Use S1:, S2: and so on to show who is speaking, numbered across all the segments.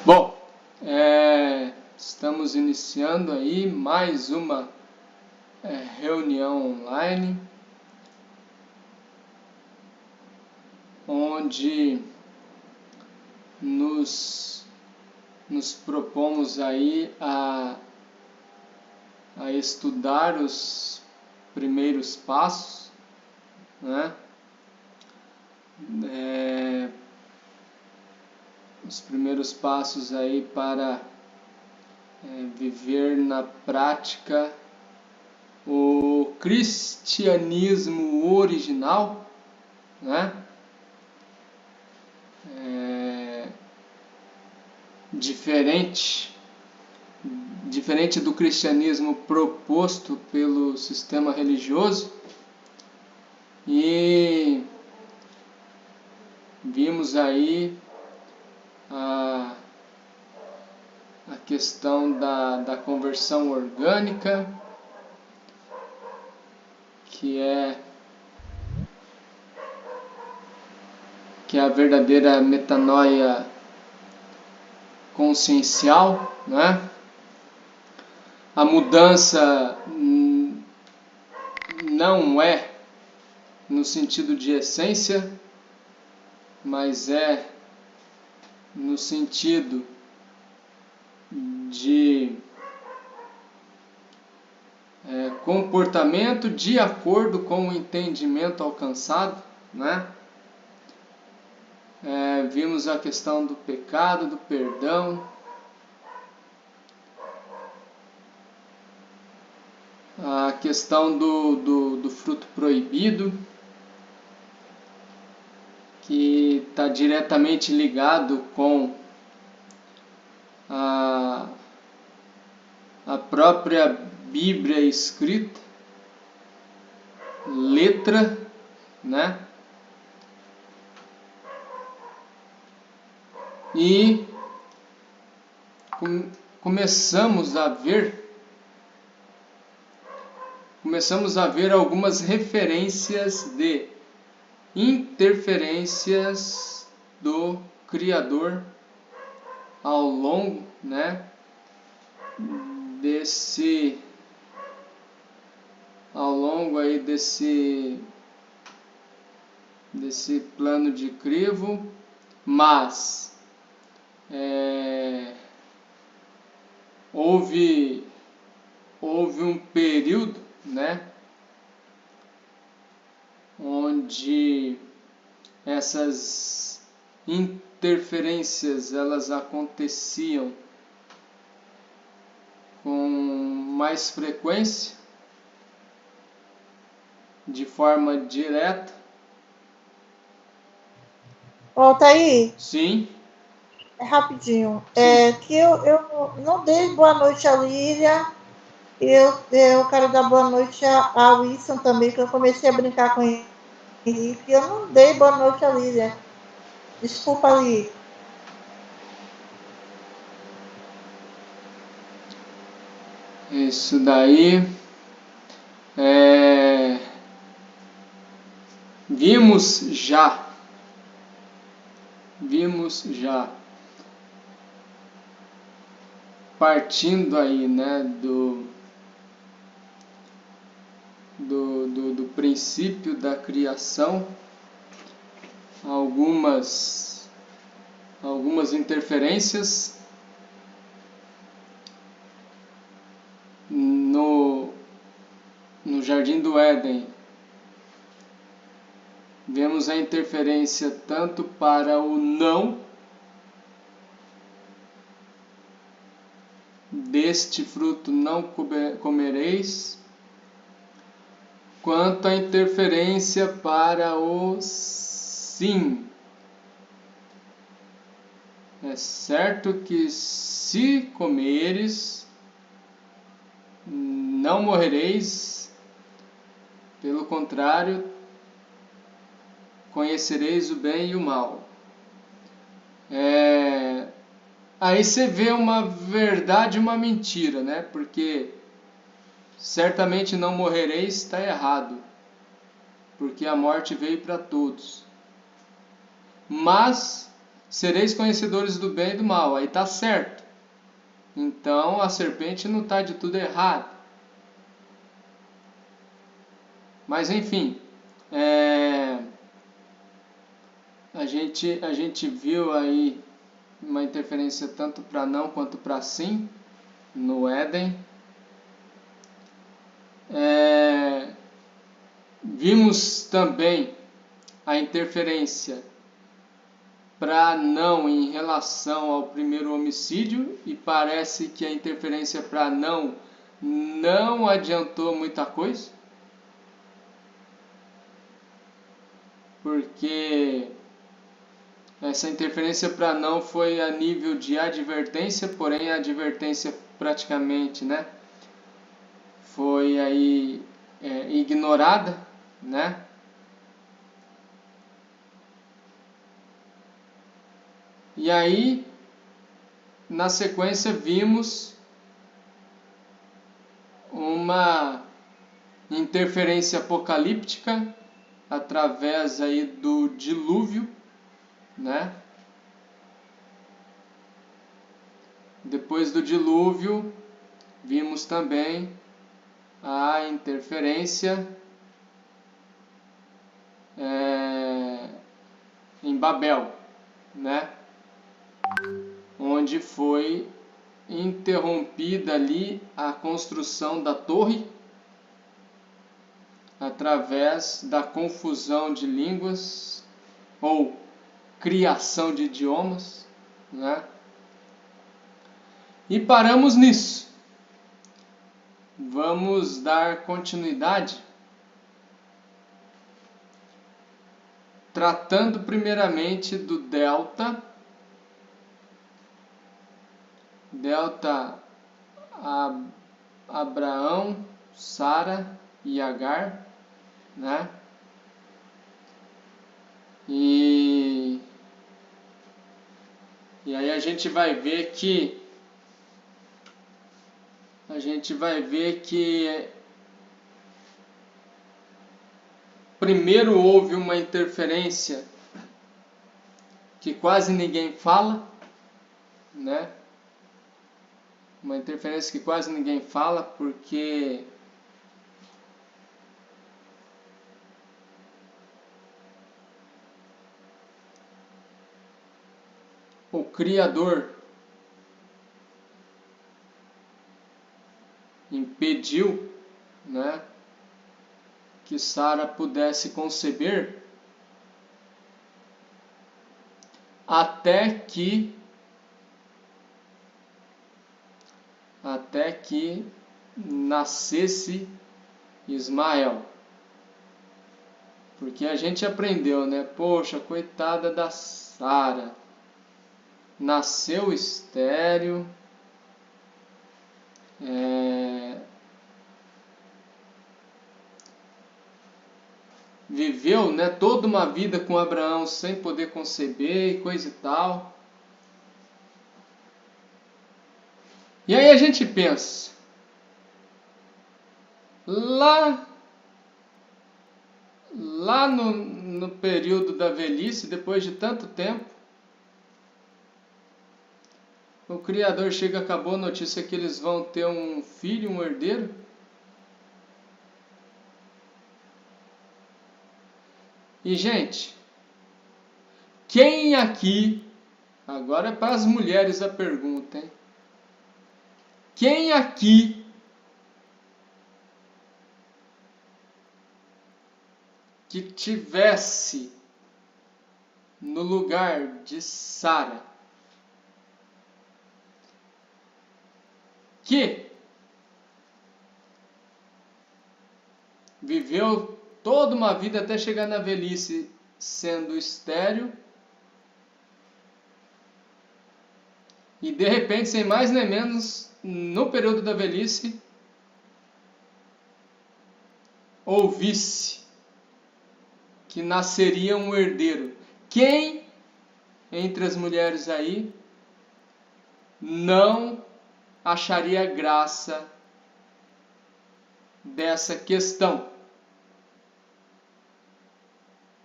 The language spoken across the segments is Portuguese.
S1: Bom, estamos iniciando aí mais uma reunião online, onde nos propomos aí a estudar os primeiros passos, né? Os primeiros passos aí para viver na prática o cristianismo original, né? Diferente do cristianismo proposto pelo sistema religioso, e vimos aí a questão da conversão orgânica, que é a verdadeira metanoia consciencial, né? A mudança não é no sentido de essência, mas é no sentido de comportamento de acordo com o entendimento alcançado, né? Vimos a questão do pecado, do perdão, a questão do fruto proibido, que está diretamente ligado com a própria Bíblia escrita, letra, né? E começamos a ver algumas referências de interferências do Criador ao longo, né, desse plano de crivo, mas houve um período, né, onde essas interferências elas aconteciam com mais frequência, de forma direta.
S2: Altair?
S1: Sim.
S2: Rapidinho. Que eu não dei boa noite à Lília. Eu quero dar boa noite a Wilson também, que eu comecei a brincar com ele. Henrique. Eu não dei boa noite à Lília. Desculpa, Lília.
S1: Isso daí. Vimos já partindo aí, né, do princípio da criação, algumas interferências no Jardim do Éden. Vemos a interferência tanto para o não deste fruto não comereis, quanto a interferência para o sim. É certo que se comeres, não morrereis, pelo contrário, conhecereis o bem e o mal. Aí você vê uma verdade e uma mentira, né? Porque certamente não morrereis está errado, porque a morte veio para todos. Mas sereis conhecedores do bem e do mal. Aí está certo. Então a serpente não está de tudo errado. Mas enfim, a gente viu aí uma interferência tanto para não quanto para sim no Éden. Vimos também a interferência para não em relação ao primeiro homicídio, e parece que a interferência para não adiantou muita coisa, porque essa interferência para não foi a nível de advertência, porém a advertência praticamente, né, foi aí ignorada, né? E aí, na sequência, vimos uma interferência apocalíptica através aí do dilúvio, né? Depois do dilúvio, vimos também a interferência em Babel, né? Onde foi interrompida ali a construção da torre através da confusão de línguas ou criação de idiomas, né? E paramos nisso. Vamos dar continuidade tratando primeiramente do delta Abraão, Sara e Agar, né? E aí a gente vai ver que primeiro houve uma interferência que quase ninguém fala, né? Uma interferência que quase ninguém fala, porque o Criador impediu, né, que Sara pudesse conceber até que nascesse Ismael. Porque a gente aprendeu, né? Poxa, coitada da Sara. Nasceu estéril. Viveu, né, toda uma vida com Abraão sem poder conceber e coisa e tal. E aí a gente pensa, lá no período da velhice, depois de tanto tempo, o Criador chega, acabou a notícia que eles vão ter um filho, um herdeiro. E, gente, quem aqui, agora é para as mulheres a pergunta, hein? Quem aqui que tivesse no lugar de Sara, que viveu toda uma vida até chegar na velhice sendo estéril, e de repente, sem mais nem menos, no período da velhice, ouvisse que nasceria um herdeiro. Quem entre as mulheres aí não acharia graça dessa questão?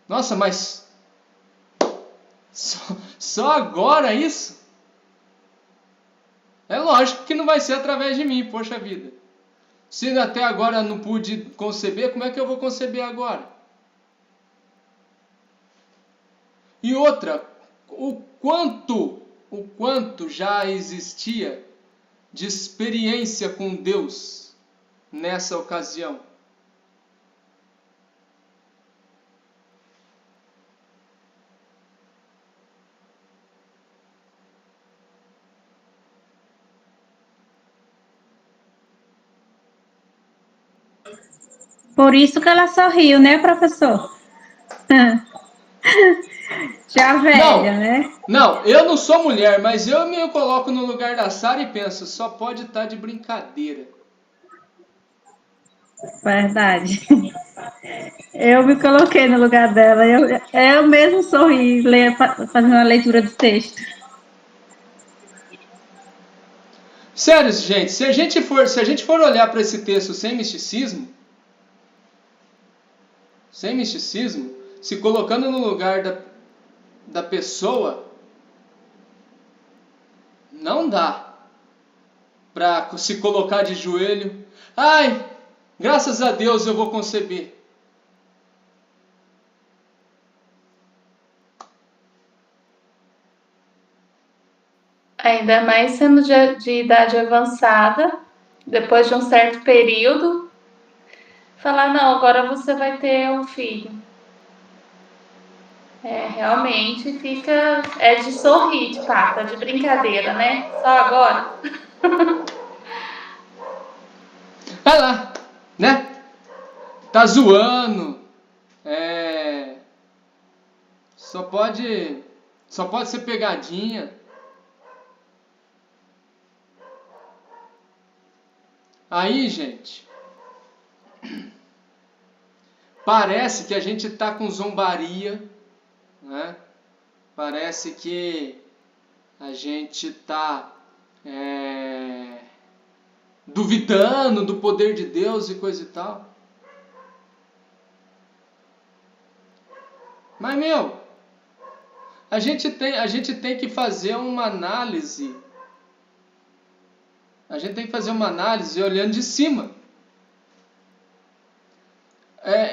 S1: Nossa, mas Só agora isso? É lógico que não vai ser através de mim, poxa vida. Se até agora eu não pude conceber, como é que eu vou conceber agora? E outra, o quanto já existia de experiência com Deus nessa ocasião.
S3: Por isso que ela sorriu, né, professor? Já velha, né?
S1: Não, eu não sou mulher, mas eu me coloco no lugar da Sara e penso, só pode estar de brincadeira.
S3: Verdade. Eu me coloquei no lugar dela. Eu mesmo sorri, fazendo a leitura do texto.
S1: Sério, gente, se a gente for olhar para esse texto sem misticismo, se colocando no lugar da pessoa, não dá para se colocar de joelho. Ai, graças a Deus eu vou conceber.
S4: Ainda mais sendo de idade avançada, depois de um certo período, falar, não, agora você vai ter um filho. Realmente fica, de sorrir, de pá, tá de brincadeira, né? Só agora.
S1: Vai lá, né? Tá zoando. Só pode ser pegadinha. Aí, gente, parece que a gente tá com zombaria, né? Parece que a gente tá duvidando do poder de Deus e coisa e tal. Mas, a gente tem que fazer uma análise. A gente tem que fazer uma análise olhando de cima.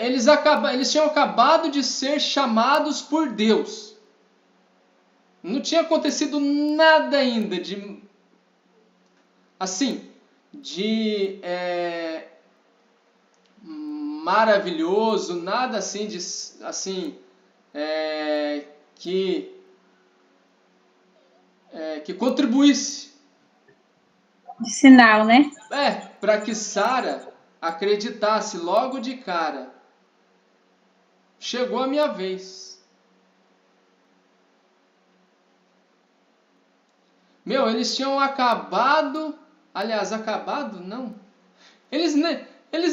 S1: Eles tinham acabado de ser chamados por Deus. Não tinha acontecido nada ainda de maravilhoso, nada assim que contribuísse
S3: De sinal, né?
S1: para que Sara acreditasse logo de cara. Chegou a minha vez. Eles tinham acabado, não. Eles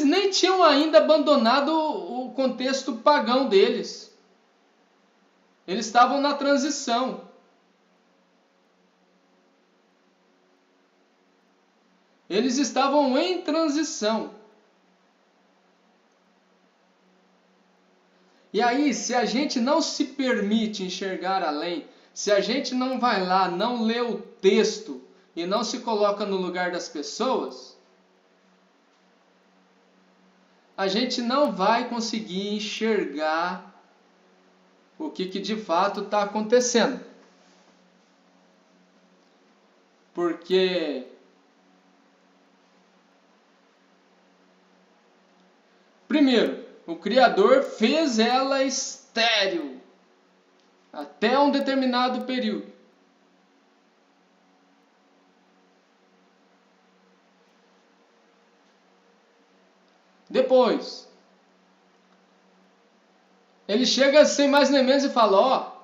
S1: nem tinham ainda abandonado o contexto pagão deles. Eles estavam na transição. Eles estavam em transição. E aí, se a gente não se permite enxergar além, se a gente não vai lá, não lê o texto e não se coloca no lugar das pessoas, a gente não vai conseguir enxergar o que de fato está acontecendo. Porque primeiro, o Criador fez ela estéril até um determinado período. Depois, ele chega sem mais nem menos e fala,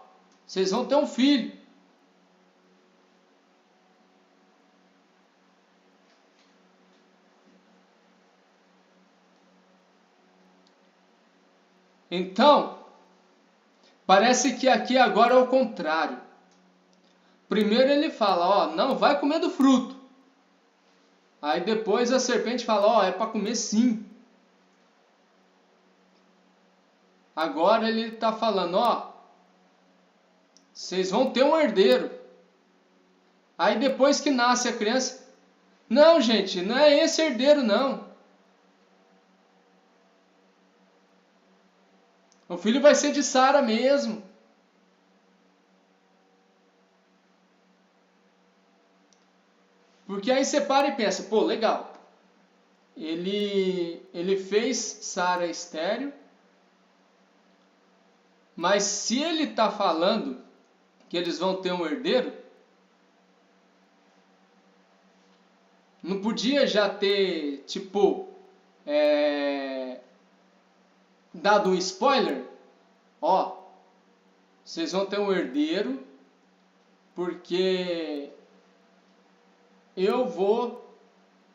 S1: vocês vão ter um filho. Então, parece que aqui agora é o contrário. Primeiro ele fala, não vai comer do fruto. Aí depois a serpente fala, é para comer sim. Agora ele está falando, vocês vão ter um herdeiro. Aí depois que nasce a criança, não, gente, não é esse herdeiro, não. O filho vai ser de Sara mesmo. Porque aí você para e pensa, pô, legal. Ele fez Sara estéril, mas se ele está falando que eles vão ter um herdeiro, não podia já ter, tipo, dado um spoiler? Ó, vocês vão ter um herdeiro, porque eu vou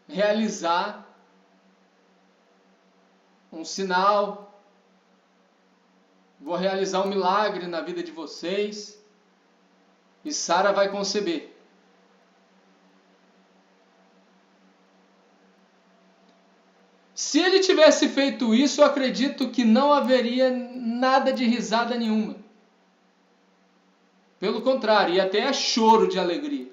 S1: realizar um sinal, vou realizar um milagre na vida de vocês, e Sara vai conceber. Se ele tivesse feito isso, eu acredito que não haveria nada de risada nenhuma. Pelo contrário, ia até choro de alegria.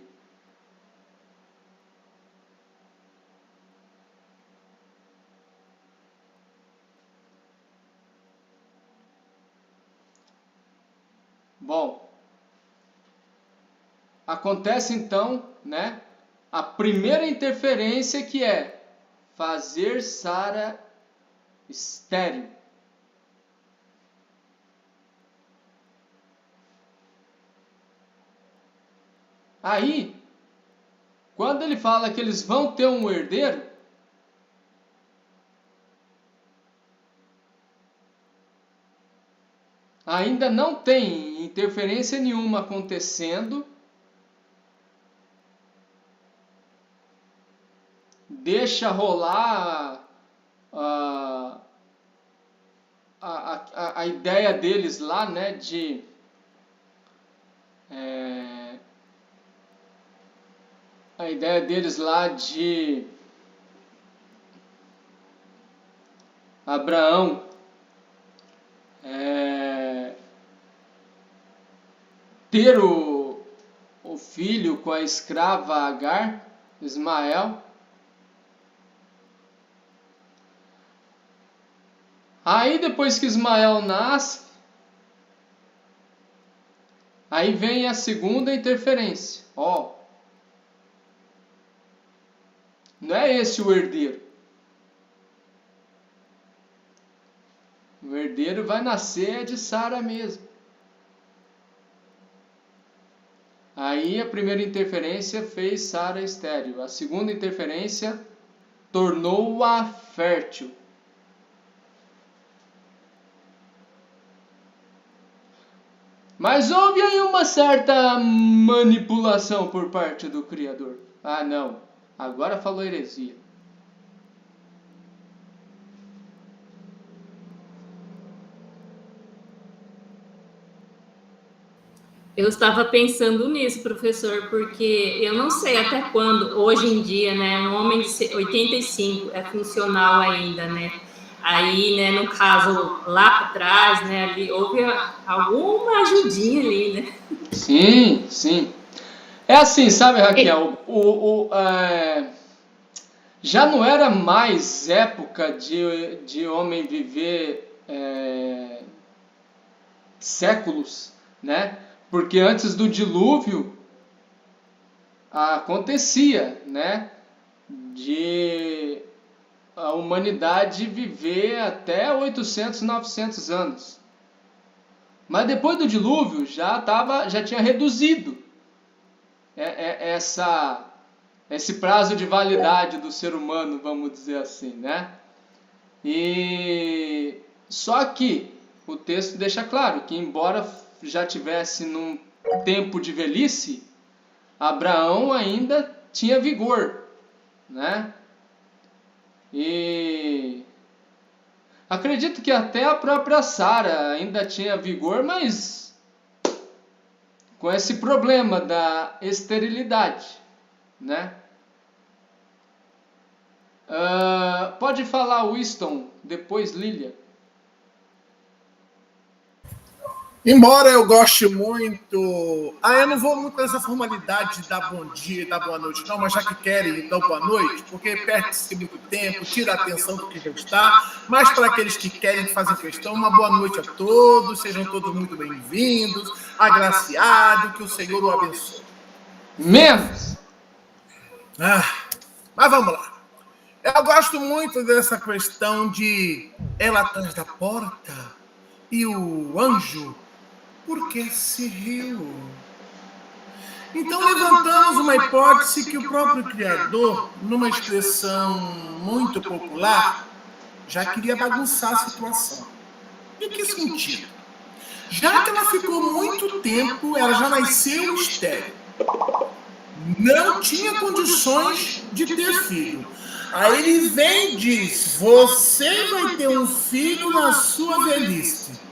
S1: Bom, acontece então, né, a primeira interferência, que é fazer Sara estéril. Aí, quando ele fala que eles vão ter um herdeiro, ainda não tem interferência nenhuma acontecendo. Deixa rolar a ideia deles lá, né, de a ideia deles lá de Abraão ter o filho com a escrava Agar, Ismael. Aí depois que Ismael nasce, aí vem a segunda interferência. Ó, não é esse o herdeiro. O herdeiro vai nascer de Sara mesmo. Aí a primeira interferência fez Sara estéril. A segunda interferência tornou-a fértil. Mas houve aí uma certa manipulação por parte do Criador. Ah, não. Agora falou heresia.
S5: Eu estava pensando nisso, professor, porque eu não sei até quando, hoje em dia, né, um homem de 85 é funcional ainda, né? Aí, né, no caso, lá para trás, né, ali houve alguma ajudinha ali, né?
S1: Sim, sim. É assim, sabe, Raquel? Já não era mais época de homem viver séculos, né? Porque antes do dilúvio acontecia, né, de a humanidade viver até 800, 900 anos. Mas depois do dilúvio já tinha reduzido esse prazo de validade do ser humano, vamos dizer assim, né? E só que o texto deixa claro que, embora já tivesse num tempo de velhice, Abraão ainda tinha vigor, né? E acredito que até a própria Sara ainda tinha vigor, mas com esse problema da esterilidade, né? Pode falar, Winston, depois Lilia.
S6: Embora eu goste muito... eu não vou muito nessa formalidade de dar bom dia e dar boa noite, não, mas já que querem, então boa noite, porque perde-se muito tempo, tira a atenção do que já está, mas para aqueles que querem, que fazem questão, uma boa noite a todos, sejam todos muito bem-vindos, agraciado, que o Senhor o abençoe.
S1: Menos!
S6: Mas vamos lá. Eu gosto muito dessa questão de ela atrás da porta e o anjo, porque se riu. Então levantamos uma hipótese que o próprio Criador, numa expressão muito popular, já queria bagunçar a situação. Em que sentido? Já que ela ficou muito tempo, ela já nasceu estéril. Não tinha condições de ter filho. Aí ele vem e diz, você vai ter um filho na sua velhice.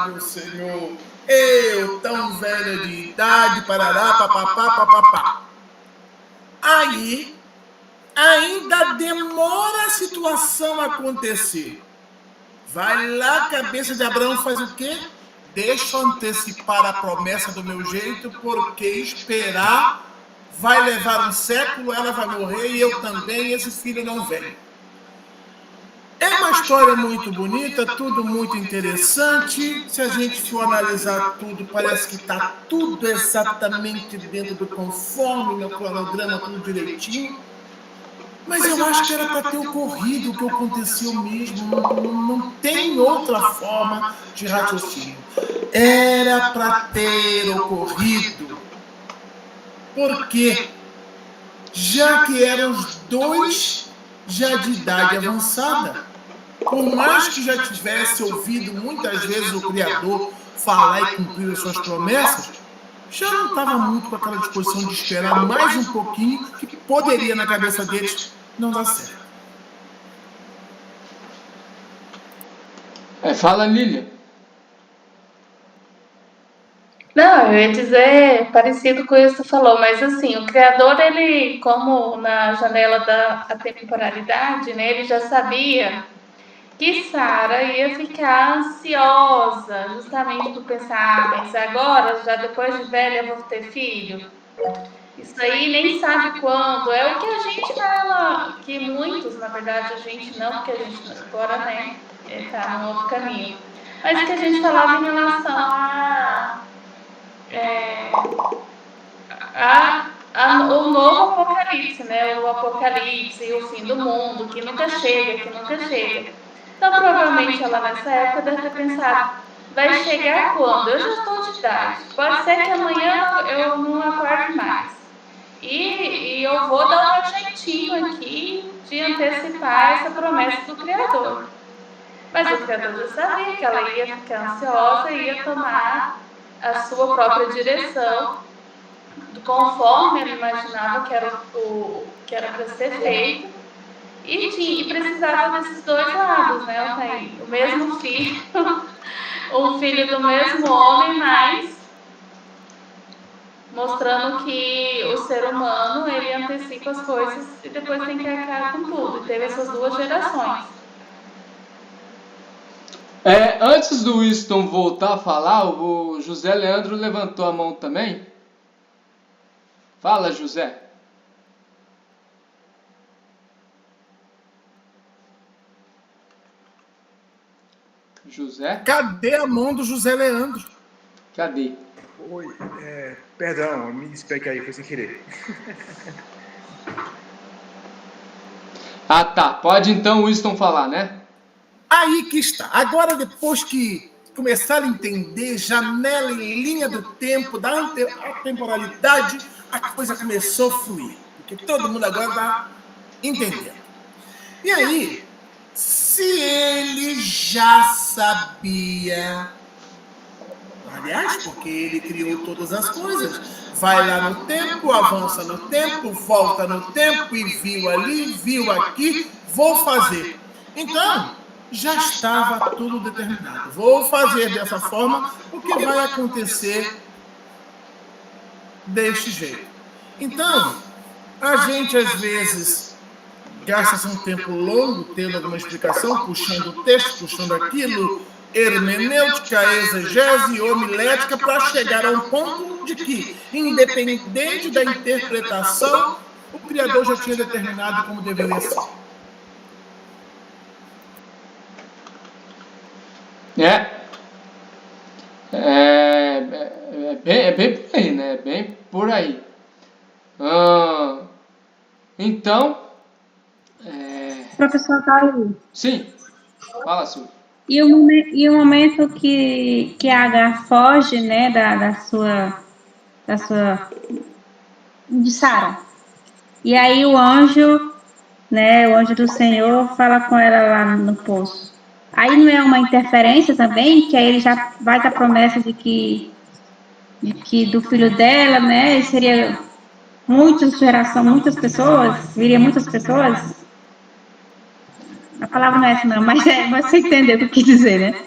S6: Meu Senhor, eu tão velha de idade, parará, papapá, papapá. Aí, ainda demora a situação a acontecer. Vai lá, a cabeça de Abraão faz o quê? Deixa eu antecipar a promessa do meu jeito, porque esperar vai levar um século, ela vai morrer e eu também, esse filho não vem. É uma história muito bonita, tudo muito interessante. Se a gente for analisar tudo, parece que está tudo exatamente dentro do conforme, no cronograma, tudo direitinho. Mas eu acho que era para ter ocorrido o que aconteceu mesmo. Não tem outra forma de raciocínio. Era para ter ocorrido. Por quê? Já que eram os dois já de idade avançada. Por mais que já tivesse ouvido muitas vezes o Criador falar e cumprir as suas promessas, já não estava muito com aquela disposição de esperar mais um pouquinho, que poderia na cabeça deles não dar certo.
S1: Fala, Lília.
S4: Não, eu ia dizer parecido com isso que você falou, mas assim, o Criador, ele, como na janela da atemporalidade, né, ele já sabia que Sara ia ficar ansiosa, justamente por pensar, mas agora, já depois de velha, eu vou ter filho? Isso aí nem sabe quando. É o que a gente fala, que muitos, na verdade, a gente não, porque a gente agora, né, tá num outro caminho. Mas o que a gente falava em relação o novo apocalipse, né? O apocalipse e o fim do mundo, que nunca chega, que nunca chega. Então, provavelmente, ela nessa época deve ter pensado, vai chegar quando? Eu já estou de idade. Pode ser que amanhã eu não acorde mais. E eu vou dar um jeitinho aqui de antecipar essa promessa do Criador. Mas o Criador já sabia que ela ia ficar ansiosa e ia tomar a sua própria direção, conforme ele imaginava que era para ser feito, e precisava desses dois lados, né? O mesmo filho, um filho do mesmo homem, mas mostrando que o ser humano, ele antecipa as coisas e depois tem que arcar com tudo. E teve essas duas gerações.
S1: Antes do Winston voltar a falar, o José Leandro levantou a mão também. Fala, José. José?
S6: Cadê a mão do José Leandro?
S1: Cadê?
S7: Oi, perdão, me despegue aí, foi sem querer.
S1: Tá. Pode então o Winston falar, né?
S6: Aí que está. Agora, depois que começaram a entender janela em linha do tempo, da atemporalidade, a coisa começou a fluir. Porque todo mundo agora está entendendo. E aí, se ele já sabia... Aliás, porque ele criou todas as coisas. Vai lá no tempo, avança no tempo, volta no tempo, e viu ali, viu aqui, vou fazer. Então, já estava tudo determinado. Vou fazer dessa forma, porque vai acontecer deste jeito. Então, a gente às vezes gasta um tempo longo tendo alguma explicação, puxando o texto, puxando aquilo, hermenêutica, exegese e homilética para chegar a um ponto de que, independente da interpretação, o Criador já tinha determinado como deveria ser.
S1: É bem por aí, né? É bem por aí. Então...
S3: Professor Paulo.
S1: Sim, fala, Silvio.
S3: E o momento que a Agar foge, né, de Sara. E aí o anjo, né, o anjo do Senhor fala com ela lá no poço. Aí não é uma interferência também, que aí ele já vai dar promessa de que do filho dela, né, seria muitas pessoas, viria muitas pessoas. A palavra não é essa não, mas você entendeu o que eu quis dizer, né?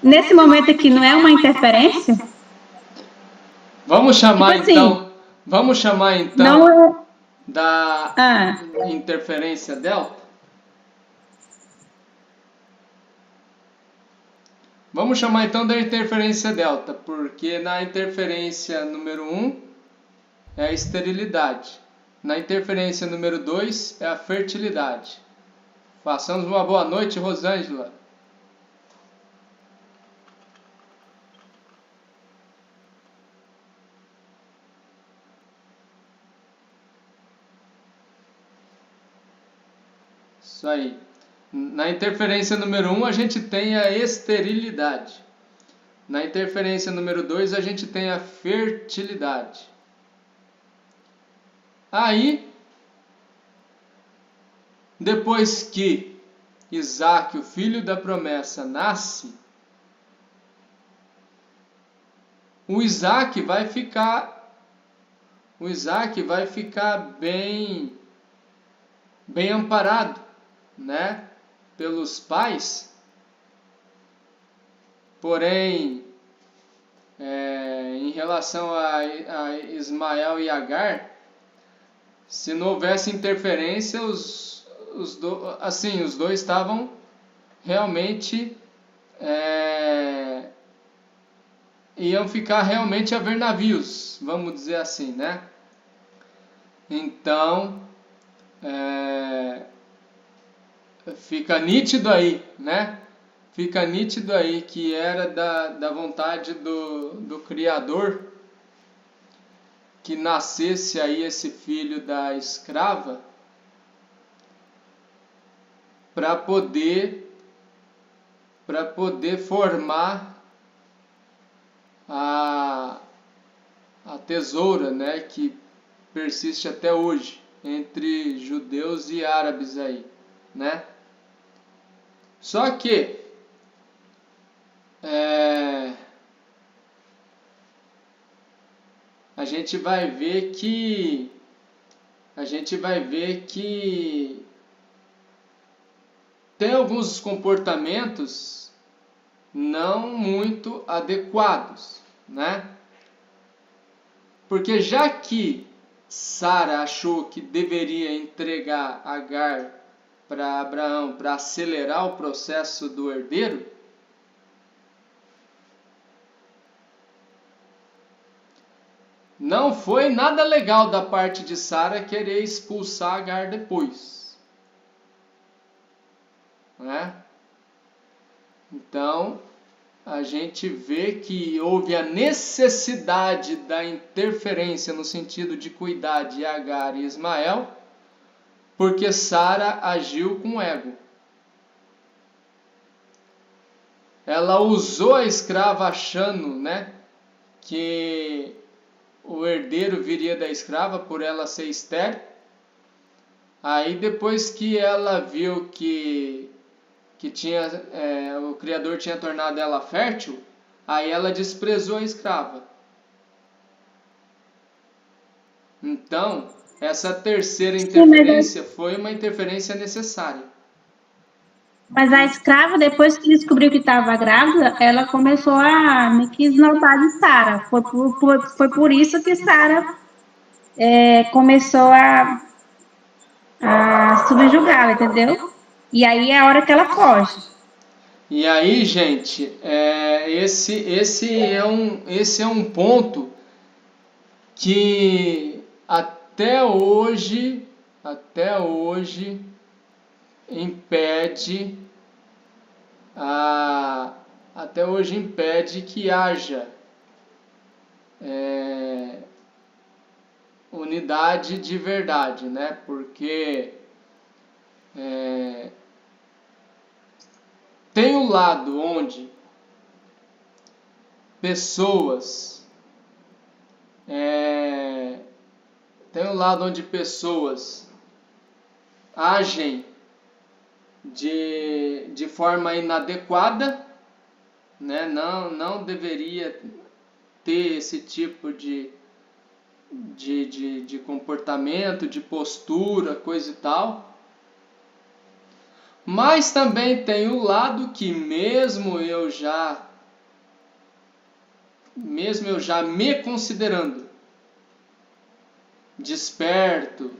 S3: Nesse momento aqui não é uma interferência?
S1: Vamos chamar
S3: tipo assim,
S1: então
S3: não,
S1: da interferência delta? Vamos chamar então da interferência delta, porque na interferência número 1 é a esterilidade. Na interferência número 2 é a fertilidade. Façamos uma boa noite, Rosângela. Isso aí. Na interferência número 1 a gente tem a esterilidade. Na interferência número 2 a gente tem a fertilidade. Aí, depois que Isaac, o filho da promessa, nasce, o Isaac vai ficar bem amparado, né, pelos pais. Porém, em relação a Ismael e Agar, se não houvesse interferência, os dois estavam realmente iam ficar realmente a ver navios, vamos dizer assim, né? Então, fica nítido aí, né? Fica nítido aí que era da vontade do Criador que nascesse aí esse filho da escrava para poder formar a tesoura, né, que persiste até hoje entre judeus e árabes aí, né? Só que a gente vai ver que tem alguns comportamentos não muito adequados, né? Porque já que Sara achou que deveria entregar Agar para Abraão para acelerar o processo do herdeiro, não foi nada legal da parte de Sara querer expulsar Agar depois, né? Então, a gente vê que houve a necessidade da interferência no sentido de cuidar de Agar e Ismael, porque Sara agiu com ego. Ela usou a escrava achando, né, que o herdeiro viria da escrava por ela ser estéril. Aí depois que ela viu que o Criador tinha tornado ela fértil, aí ela desprezou a escrava. Então, essa terceira interferência foi uma interferência necessária.
S3: Mas a escrava, depois que descobriu que estava grávida, ela começou a me quis notar de Sara. Foi por isso que Sara começou a subjugá-la, entendeu? E aí é a hora que ela foge.
S1: E aí, gente, esse é um ponto que até hoje impede que haja unidade de verdade, né? Porque tem um lado onde pessoas agem de forma inadequada, né? Não deveria ter esse tipo de comportamento, de postura, coisa e tal. Mas também tem o lado que mesmo eu já me considerando desperto,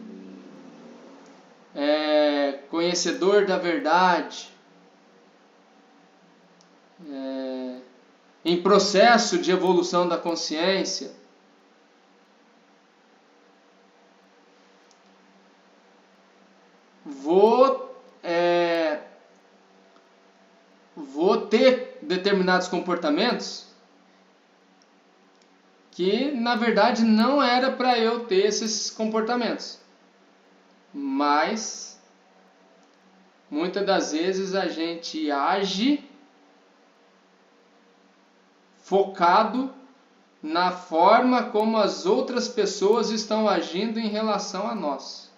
S1: conhecedor da verdade, em processo de evolução da consciência, vou ter determinados comportamentos que, na verdade, não era para eu ter esses comportamentos. Mas, muitas das vezes, a gente age focado na forma como as outras pessoas estão agindo em relação a nós.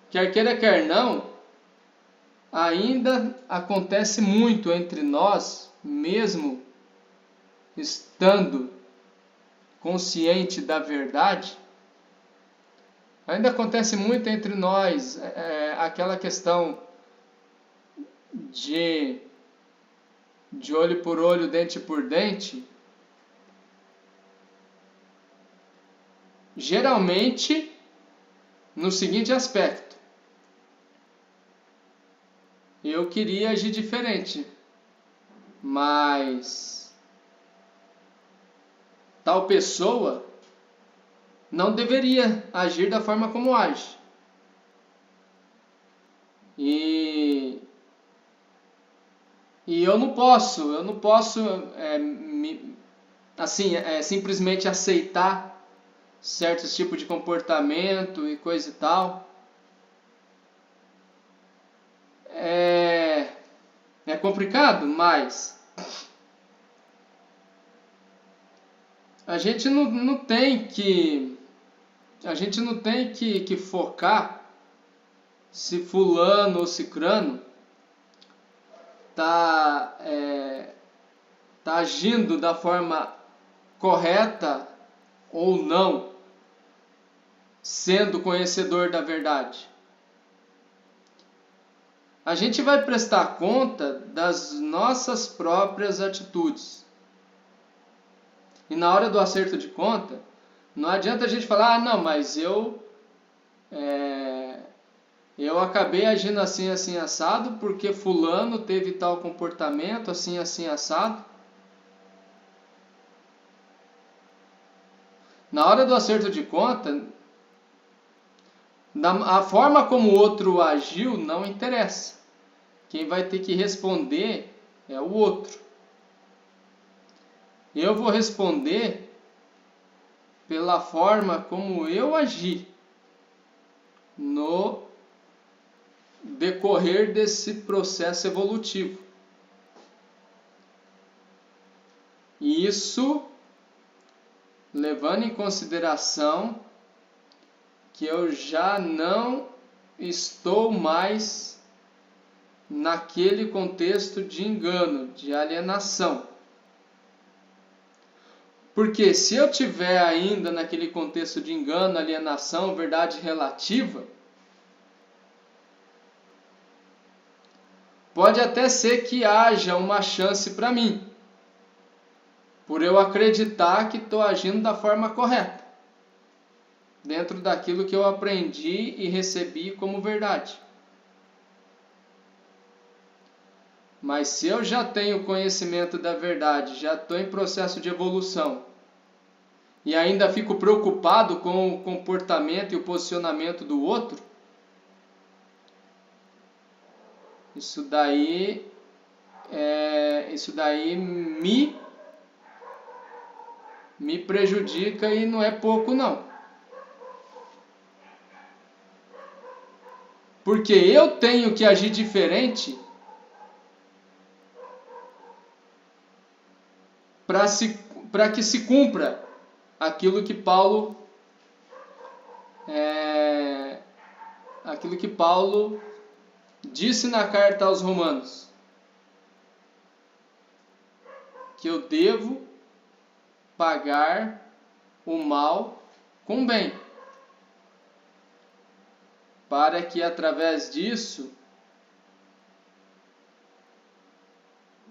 S1: Quer queira, quer não, ainda acontece muito entre nós, mesmo estando consciente da verdade, ainda acontece muito entre nós aquela questão de olho por olho, dente por dente. Geralmente, no seguinte aspecto: eu queria agir diferente, mas tal pessoa não deveria agir da forma como age. E eu não posso simplesmente aceitar certos tipos de comportamento e coisa e tal. É complicado, mas a gente não tem que focar se fulano ou cicrano tá agindo da forma correta ou não, sendo conhecedor da verdade. A gente vai prestar conta das nossas próprias atitudes. E na hora do acerto de conta, não adianta a gente falar: não, mas eu acabei agindo assim, assim, assado, porque fulano teve tal comportamento, assim, assim, assado. Na hora do acerto de conta, a forma como o outro agiu não interessa. Quem vai ter que responder é o outro. Eu vou responder pela forma como eu agi no decorrer desse processo evolutivo. E isso levando em consideração que eu já não estou mais naquele contexto de engano, de alienação. Porque se eu tiver ainda naquele contexto de engano, alienação, verdade relativa, pode até ser que haja uma chance para mim, por eu acreditar que estou agindo da forma correta, dentro daquilo que eu aprendi e recebi como verdade. Mas se eu já tenho conhecimento da verdade, já estou em processo de evolução, e ainda fico preocupado com o comportamento e o posicionamento do outro, isso daí me prejudica e não é pouco não. Porque eu tenho que agir diferente para que se cumpra aquilo que Paulo disse na carta aos Romanos, que eu devo pagar o mal com o bem, para que através disso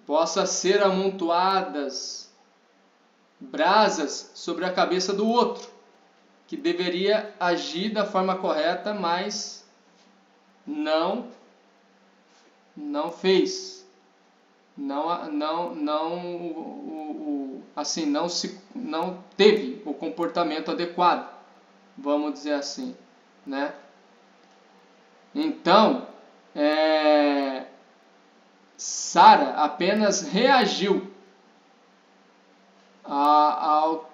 S1: possa ser amontoadas brasas sobre a cabeça do outro, que deveria agir da forma correta, mas não fez. Não teve o comportamento adequado, vamos dizer assim, né? Então, Sara apenas reagiu ao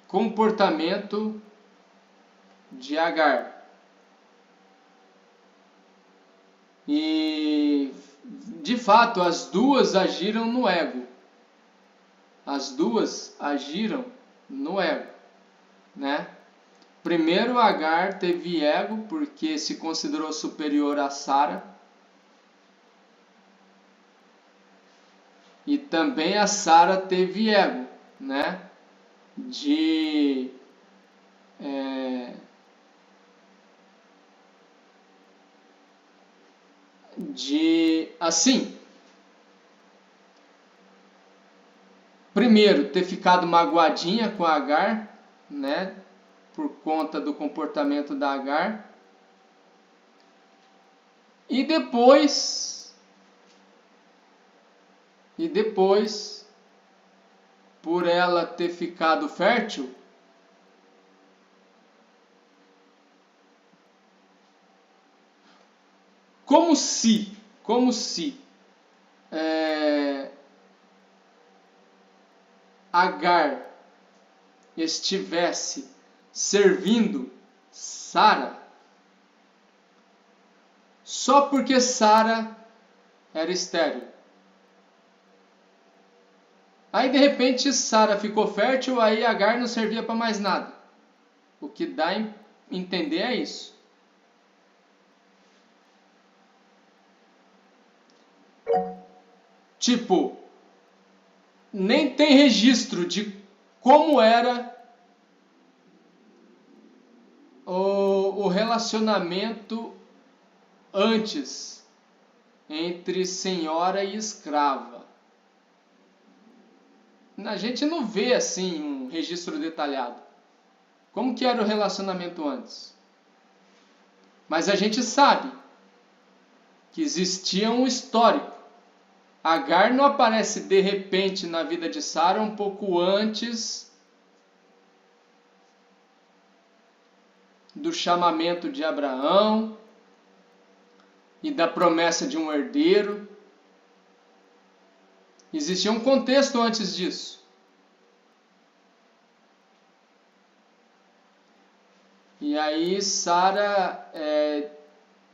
S1: comportamento de Agar. E, de fato, as duas agiram no ego. Né? Primeiro, Agar teve ego porque se considerou superior a Sara. E também a Sara teve ego, né? Assim, primeiro, ter ficado magoadinha com a Agar, né? Por conta do comportamento da Agar. E depois, por ela ter ficado fértil, como se Agar estivesse servindo Sara só porque Sara era estéril. Aí de repente Sara ficou fértil, aí Agar não servia para mais nada. O que dá a entender é isso. Tipo, nem tem registro de como era o relacionamento antes entre senhora e escrava. A gente não vê assim um registro detalhado. Como que era o relacionamento antes? Mas a gente sabe que existia um histórico. Agar não aparece de repente na vida de Sara um pouco antes do chamamento de Abraão e da promessa de um herdeiro. Existia um contexto antes disso. E aí Sara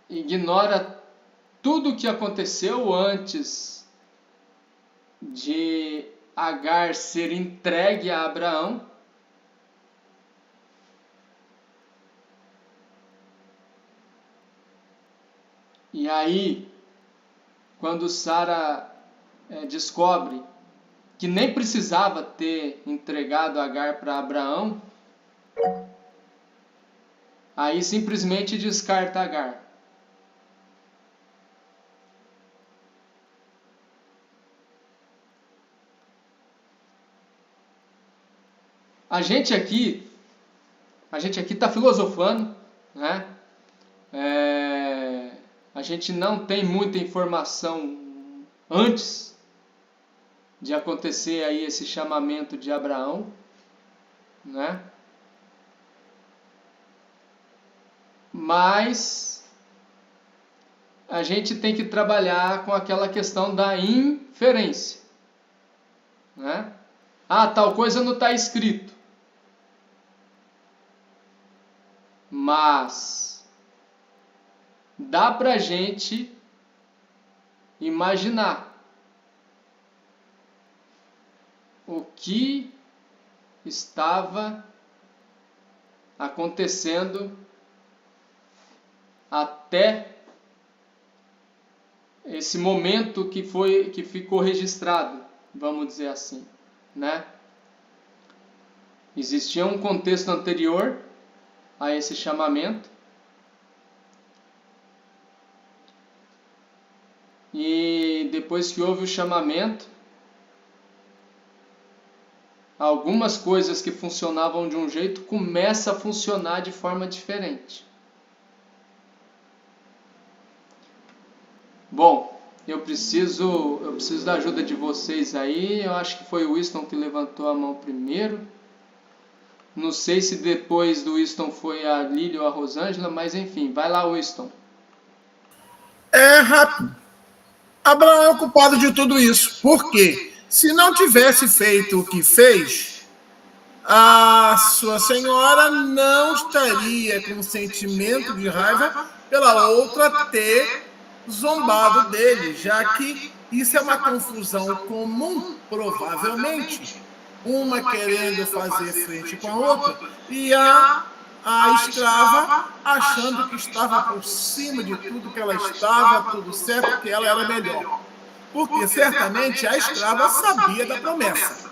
S1: ignora tudo o que aconteceu antes de Agar ser entregue a Abraão. E aí, quando Sara descobre que nem precisava ter entregado Agar para Abraão, aí simplesmente descarta Agar. A gente aqui está filosofando, né? A a gente não tem muita informação antes de acontecer aí esse chamamento de Abraão, né? Mas a gente tem que trabalhar com aquela questão da inferência, né? Ah, tal coisa não está escrito. Mas dá para a gente imaginar o que estava acontecendo até esse momento que ficou registrado, vamos dizer assim, né? Existia um contexto anterior a esse chamamento, e depois que houve o chamamento, algumas coisas que funcionavam de um jeito começam a funcionar de forma diferente. Bom, eu preciso da ajuda de vocês aí. Eu acho que foi o Winston que levantou a mão primeiro. Não sei se depois do Winston foi a Lília ou a Rosângela, mas enfim, vai lá, Winston.
S6: Rápido. Abraão é o culpado de tudo isso. Por quê? Se não tivesse feito o que fez, a sua senhora não estaria com um sentimento de raiva pela outra ter zombado dele, já que isso é uma confusão comum, provavelmente. Uma querendo fazer frente com a outra e a escrava achando que estava por cima de tudo, que ela estava tudo certo, que ela era melhor. Porque certamente a escrava sabia da promessa.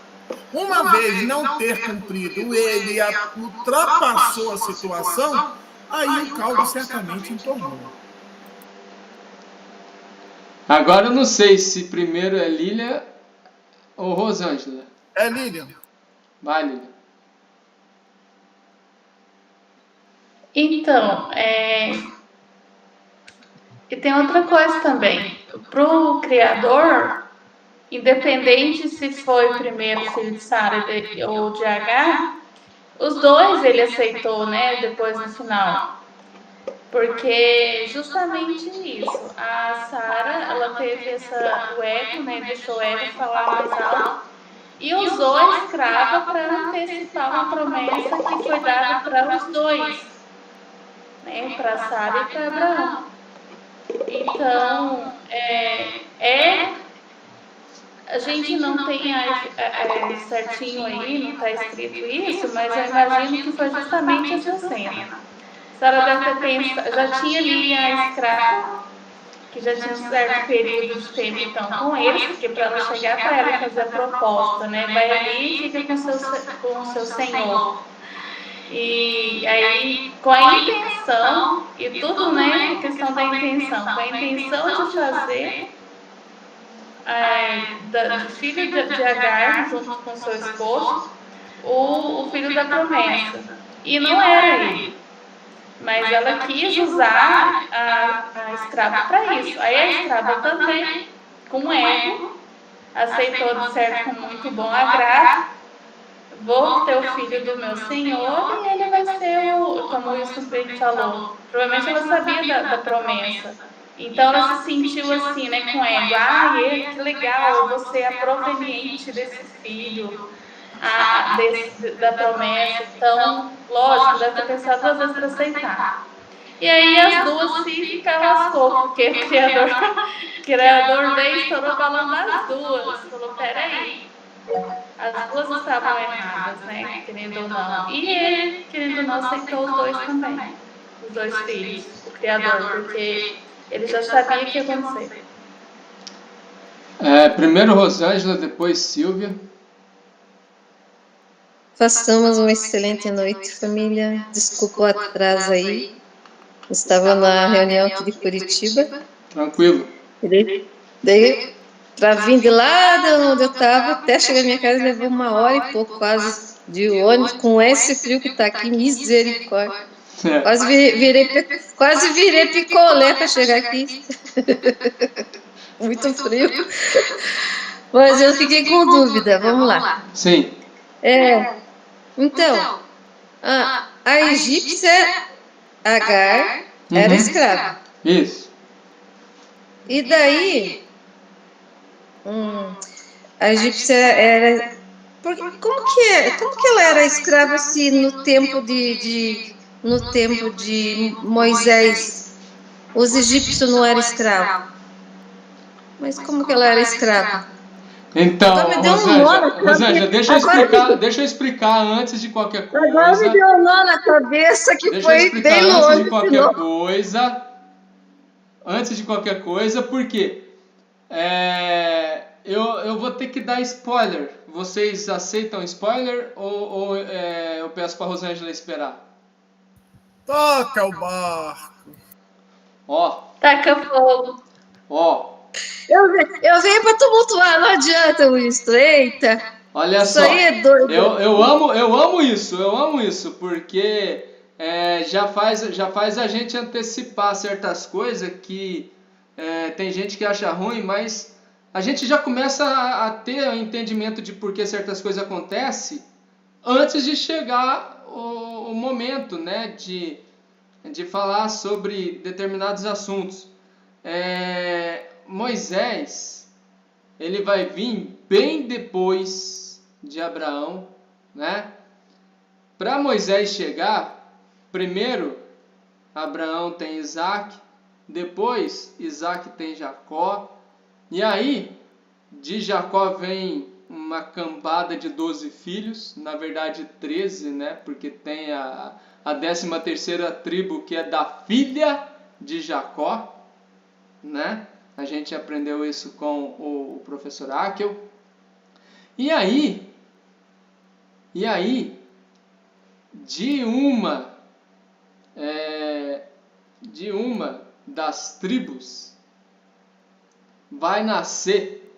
S6: Uma vez não ter cumprido, ele ultrapassou a situação, aí o caldo certamente entornou.
S1: Agora eu não sei se primeiro é Lília ou Rosângela.
S6: É Lília.
S1: Vai, Lília.
S4: Então, e tem outra coisa também. Para o Criador, independente se foi primeiro o filho de Sara ou de Agar, os dois ele aceitou, né? Depois no final. Porque justamente isso, a Sara, ela teve o ego, né? Deixou o ego falar mais alto e usou a escrava para antecipar uma promessa que foi dada para os dois, né? Para Sara e para Abraão. Então, a gente não tem certinho aí, não está escrito isso, mas eu imagino que foi justamente essa cena. Sara deve ter pensado, já tinha ali a escrava, que já tinha um certo período de tempo então com eles, porque para ela chegar para ela e fazer a proposta, né? Vai ali e fica com o seu senhor. E aí, com a intenção, e tudo, né, a questão da intenção, com a intenção de fazer do filho de Agar, junto com seu esposo, o filho da promessa. E não era ele. Mas ela quis usar a escrava para isso. Aí a escrava também, com ego, aceitou de certo com muito bom agrado. Vou ter o filho do meu senhor e ele vai ser como isso que ele falou. Provavelmente ela sabia da promessa. Então ela se sentiu assim, né, com ego. Que legal, eu vou ser a proveniente desse filho. Da promessa, então, lógico, deve ter pensado 2 vezes para aceitar. E aí as duas se lascou, porque o Criador veio e estourou o balão das duas. Falou, peraí, as duas estavam erradas, né, querendo ou não. E ele, querendo ou não, aceitou os dois também, os 2 filhos, o Criador, porque ele já sabia o que ia acontecer.
S1: Primeiro Rosângela, depois Silvia.
S8: Passamos uma excelente noite, família. Desculpa o atraso aí. Estava na reunião aqui de Curitiba.
S1: Tranquilo.
S8: Daí, para vir de lá de onde eu estava, até chegar na minha casa, levou 1 hora e pouco quase de ônibus, com esse frio que está aqui, misericórdia. Quase virei picolé para chegar aqui. Muito frio. Mas eu fiquei com dúvida. Vamos lá.
S1: Sim.
S8: Então, a egípcia Agar era escrava.
S1: Isso.
S8: E daí, a egípcia era... Como que ela era escrava se no tempo de Moisés os egípcios não eram escravos? Mas como que ela era escrava?
S1: Então,
S8: Agora me deu um nó na
S1: Rosângela,
S8: cabeça.
S1: deixa eu explicar antes de qualquer coisa.
S8: Agora me deu um nó na cabeça que
S1: Deixa eu
S8: foi
S1: explicar
S8: bem
S1: antes
S8: longe.
S1: de qualquer coisa. Antes de qualquer coisa, porque eu vou ter que dar spoiler. Vocês aceitam spoiler ou eu peço para Rosângela esperar?
S6: Toca o barco.
S1: Ó,
S4: Taca fogo.
S1: ó,
S8: Eu venho para tumultuar, não adianta, Winston. Eita,
S1: olha
S8: isso
S1: só.
S8: aí é doido.
S1: Eu amo isso, porque já faz a gente antecipar certas coisas que tem gente que acha ruim, mas a gente já começa a ter o entendimento de por que certas coisas acontecem antes de chegar o momento, né, de falar sobre determinados assuntos. Moisés, ele vai vir bem depois de Abraão, né? Para Moisés chegar, primeiro Abraão tem Isaac, depois Isaac tem Jacó, e aí de Jacó vem uma cambada de 12 filhos, na verdade 13, né? Porque tem a 13ª tribo que é da filha de Jacó, né? A gente aprendeu isso com o professor Akel. E aí, de uma das tribos vai nascer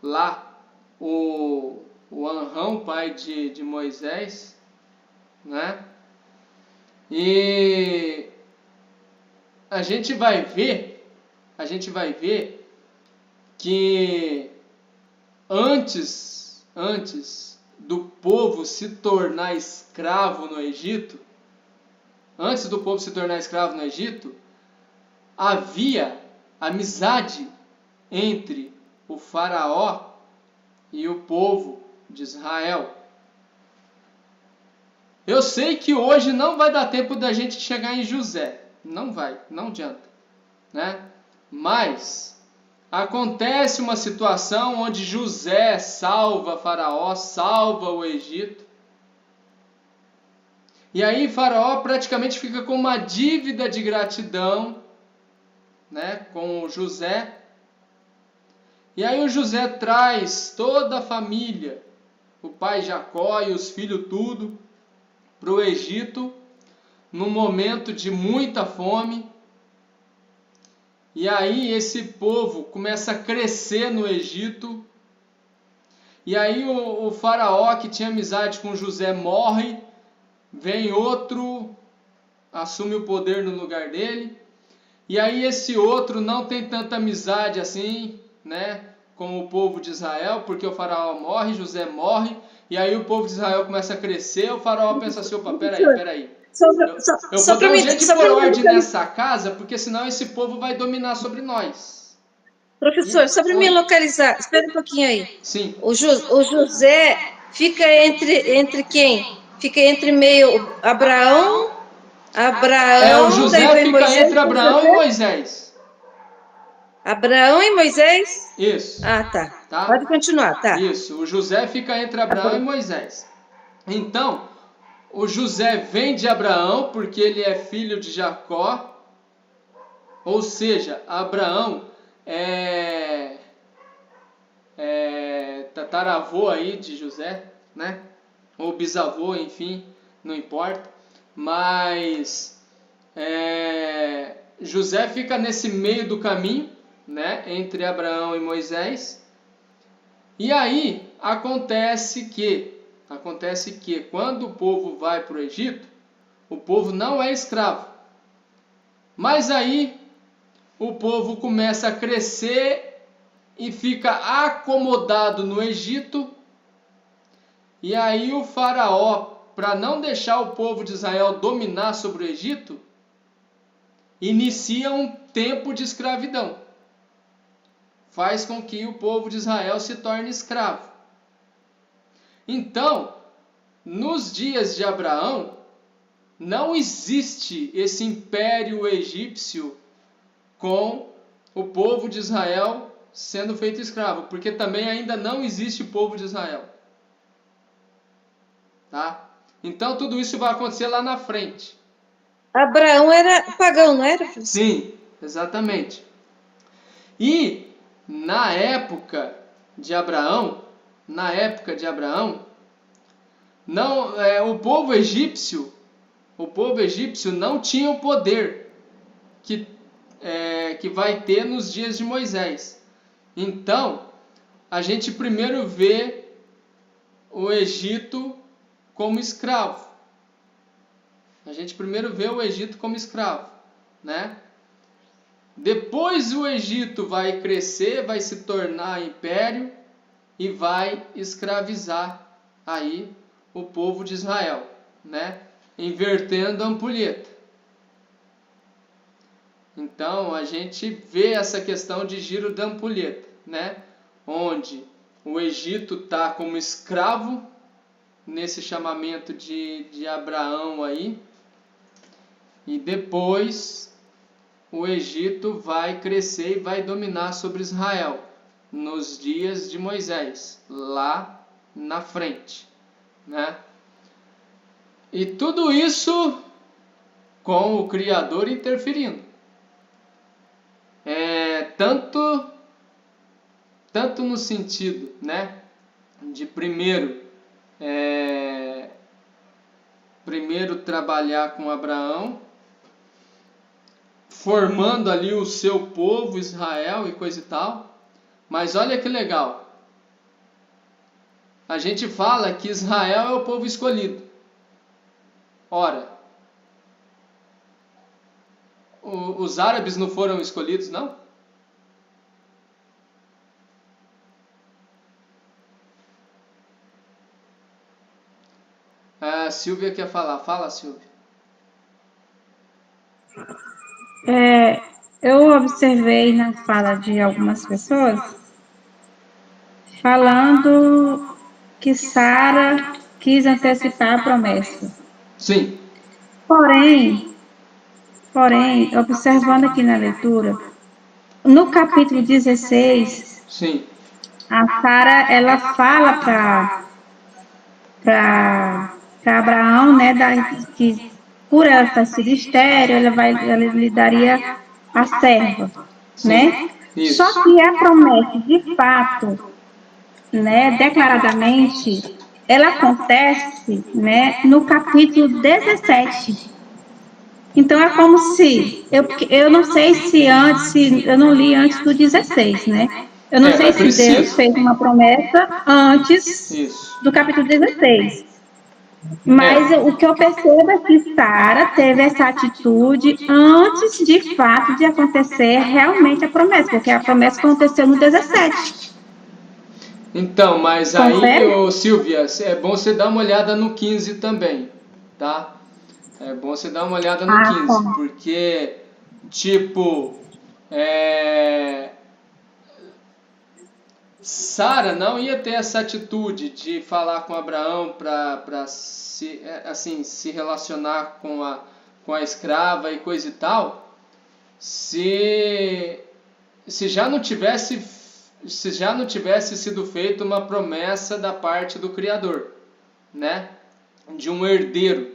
S1: lá o Anrão, pai de Moisés, né? E a gente vai ver que antes do povo se tornar escravo no Egito, havia amizade entre o faraó e o povo de Israel. Eu sei que hoje não vai dar tempo da gente chegar em José, não adianta, né? Mas acontece uma situação onde José salva Faraó, salva o Egito. E aí Faraó praticamente fica com uma dívida de gratidão, né, com o José. E aí o José traz toda a família, o pai Jacó e os filhos tudo, para o Egito, num momento de muita fome. E aí esse povo começa a crescer no Egito. E aí o faraó que tinha amizade com José morre. Vem outro, assume o poder no lugar dele. E aí esse outro não tem tanta amizade assim, né, com o povo de Israel, porque o faraó morre, José morre. E aí o povo de Israel começa a crescer. O faraó pensa assim, opa, peraí. Eu vou dar um jeito de pôr ordem nessa casa, porque senão esse povo vai dominar sobre nós.
S8: Professor, só para me localizar, espera um pouquinho aí.
S1: Sim.
S8: O José fica entre quem? Fica entre meio Abraão,
S1: O José fica Moisés, entre Abraão e Moisés.
S8: Abraão e Moisés?
S1: Isso.
S8: Ah, tá. Pode continuar, tá.
S1: Isso, o José fica entre Abraão e Moisés. Então, o José vem de Abraão porque ele é filho de Jacó, ou seja, Abraão é tataravô aí de José, né? Ou bisavô, enfim, não importa. Mas José fica nesse meio do caminho, né? Entre Abraão e Moisés. E aí acontece que quando o povo vai para o Egito, O povo não é escravo. Mas aí o povo começa a crescer e fica acomodado no Egito. E aí o faraó, para não deixar o povo de Israel dominar sobre o Egito, inicia um tempo de escravidão. Faz com que o povo de Israel se torne escravo. Então, nos dias de Abraão, não existe esse império egípcio com o povo de Israel sendo feito escravo, porque também ainda não existe o povo de Israel. Tá? Então tudo isso vai acontecer lá na frente.
S8: Abraão era pagão, não era?
S1: Sim, exatamente. E na época de Abraão, não, o povo egípcio não tinha o poder que vai ter nos dias de Moisés. Então, a gente primeiro vê o Egito como escravo. Né? Depois o Egito vai crescer, vai se tornar império e vai escravizar aí o povo de Israel, né? Invertendo a ampulheta. Então a gente vê essa questão de giro da ampulheta, né? Onde o Egito está como escravo nesse chamamento de Abraão aí, e depois o Egito vai crescer e vai dominar sobre Israel nos dias de Moisés, lá na frente, né? E tudo isso com o Criador interferindo. Tanto no sentido, né, de primeiro trabalhar com Abraão, formando ali o seu povo Israel e coisa e tal. Mas olha que legal, a gente fala que Israel é o povo escolhido. Ora, os árabes não foram escolhidos, não? A Silvia quer falar. Fala, Silvia.
S3: Eu observei na fala de algumas pessoas falando que Sara quis antecipar a promessa.
S1: Sim.
S3: Porém, observando aqui na leitura, no capítulo 16,
S1: Sim.
S3: a Sara, ela fala para Abraão, né, que por ela ter sido estéril, ela lhe daria a serva,
S1: Sim.
S3: né?
S1: Isso.
S3: Só que a promessa, de fato, né, declaradamente, ela acontece, né, no capítulo 17. Então, é como se, eu não sei se eu não li antes do 16, né? Eu não sei se Deus fez uma promessa antes do capítulo 16. Mas o que eu percebo é que Sara teve essa atitude antes, de fato, de acontecer realmente a promessa, porque a promessa aconteceu no 17.
S1: Então, mas aí, Silvia, é bom você dar uma olhada no 15 também, tá? É bom você dar uma olhada no 15, porque, tipo, Sara não ia ter essa atitude de falar com Abraão para se relacionar com a escrava e coisa e tal, se já não tivesse sido feita uma promessa da parte do Criador, né? De um herdeiro,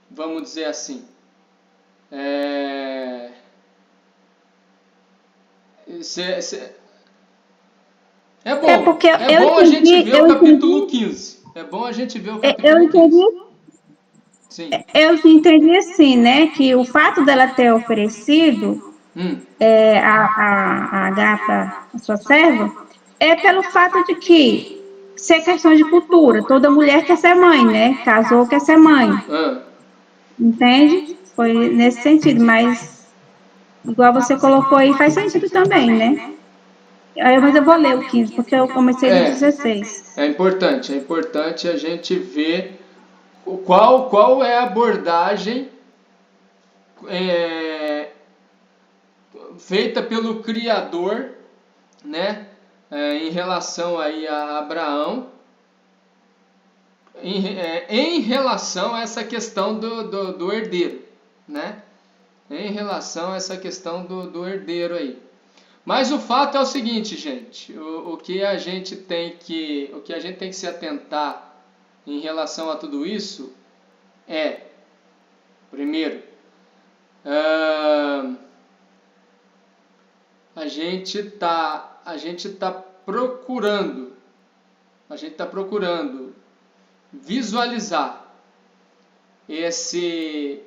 S1: vamos dizer assim. É bom a gente ver o capítulo 15. É bom a gente ver o capítulo 15. Sim.
S3: Eu entendi assim, né? Que o fato dela ter oferecido a gata, a sua serva, é pelo fato de que, ser questão de cultura, toda mulher quer ser mãe, né? Casou, quer ser mãe. Entende? Foi nesse sentido, mas igual você colocou aí, faz sentido também, né? Mas eu vou ler o 15, porque eu comecei no 16.
S1: É importante a gente ver qual é a abordagem feita pelo Criador, né, em relação aí a Abraão, em relação a essa questão do herdeiro, né? Em relação a essa questão do herdeiro aí. Mas o fato é o seguinte, gente, o que a gente tem que se atentar em relação a tudo isso é, primeiro, a gente tá procurando visualizar esse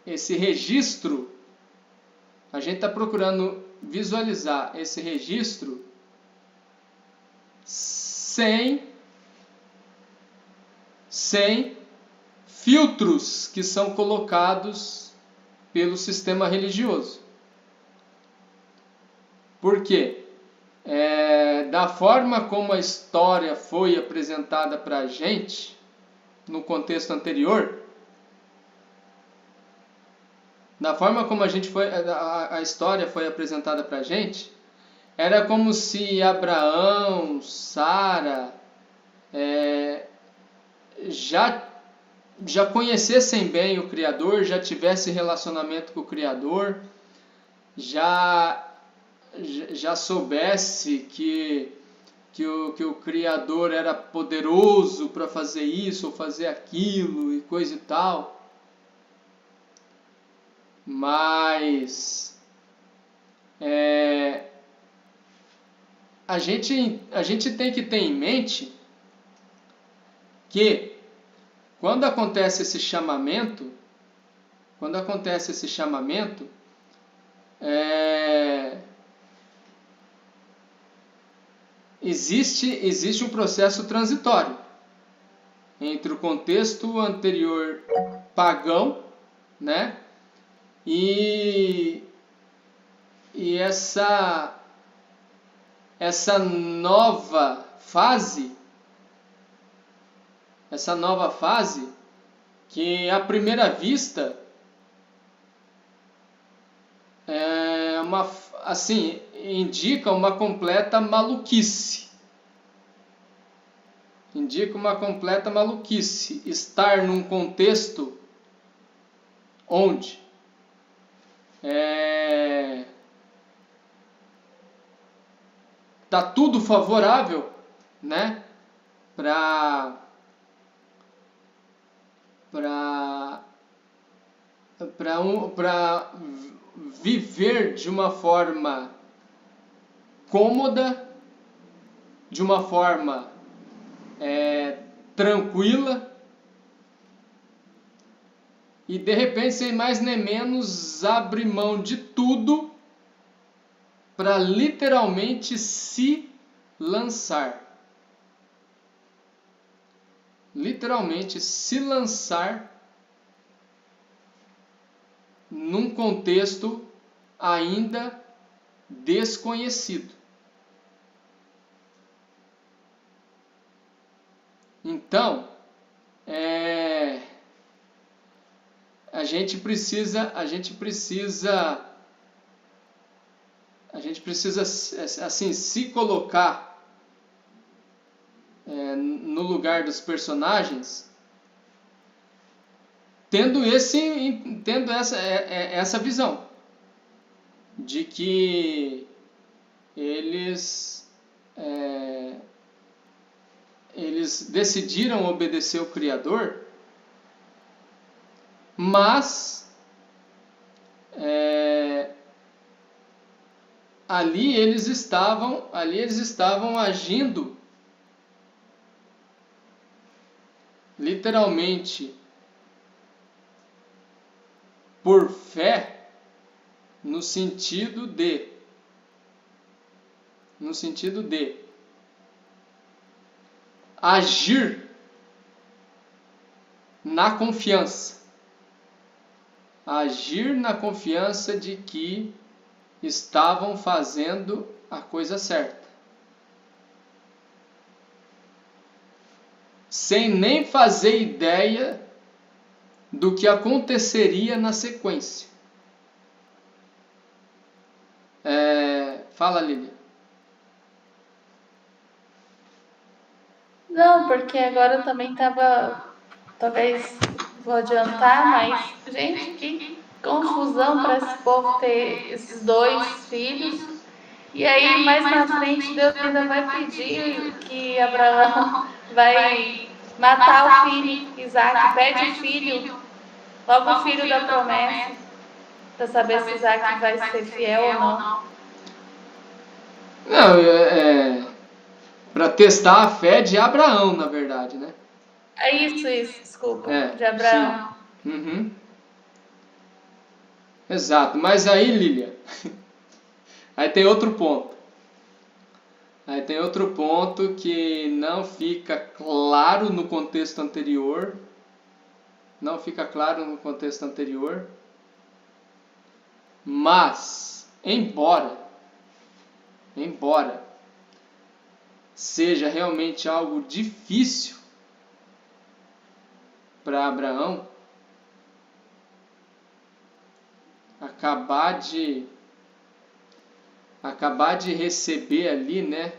S1: registro. A gente está procurando visualizar esse registro sem filtros que são colocados pelo sistema religioso. Por quê? Da forma como a história foi apresentada para a gente, no contexto anterior, da forma como a história foi apresentada para a gente, era como se Abraão, Sara, já conhecessem bem o Criador, já tivessem relacionamento com o Criador, já soubesse que o Criador era poderoso para fazer isso ou fazer aquilo e coisa e tal. Mas a gente tem que ter em mente que quando acontece esse chamamento, existe um processo transitório entre o contexto anterior pagão, né? E essa nova fase, que à primeira vista indica uma completa maluquice. Estar num contexto onde tá tudo favorável, né, para viver de uma forma cômoda, de uma forma tranquila, e de repente, sem mais nem menos, abre mão de tudo para literalmente se lançar. Num contexto ainda desconhecido. Então, a gente precisa assim se colocar no lugar dos personagens, tendo essa visão de que eles decidiram obedecer o Criador, mas ali eles estavam agindo literalmente por fé, no sentido de agir na confiança. agir na confiança de que estavam fazendo a coisa certa, sem nem fazer ideia do que aconteceria na sequência. Fala, Lilian.
S4: Não, porque agora eu também estava, talvez vou adiantar, mas, gente, que confusão para esse povo ter esses 2 filhos. E aí, mais na frente, Deus ainda vai pedir que Abraão vai matar o filho, Isaac, pede o filho, logo o filho da promessa, para saber se Isaac vai ser fiel ou não.
S1: Não, para testar a fé de Abraão, na verdade, né?
S4: É isso, desculpa, de Abraão.
S1: Uhum. Exato, mas aí, Lilian, aí tem outro ponto. Aí tem outro ponto que não fica claro no contexto anterior. Não fica claro no contexto anterior. Mas, embora seja realmente algo difícil para Abraão acabar de receber ali, né,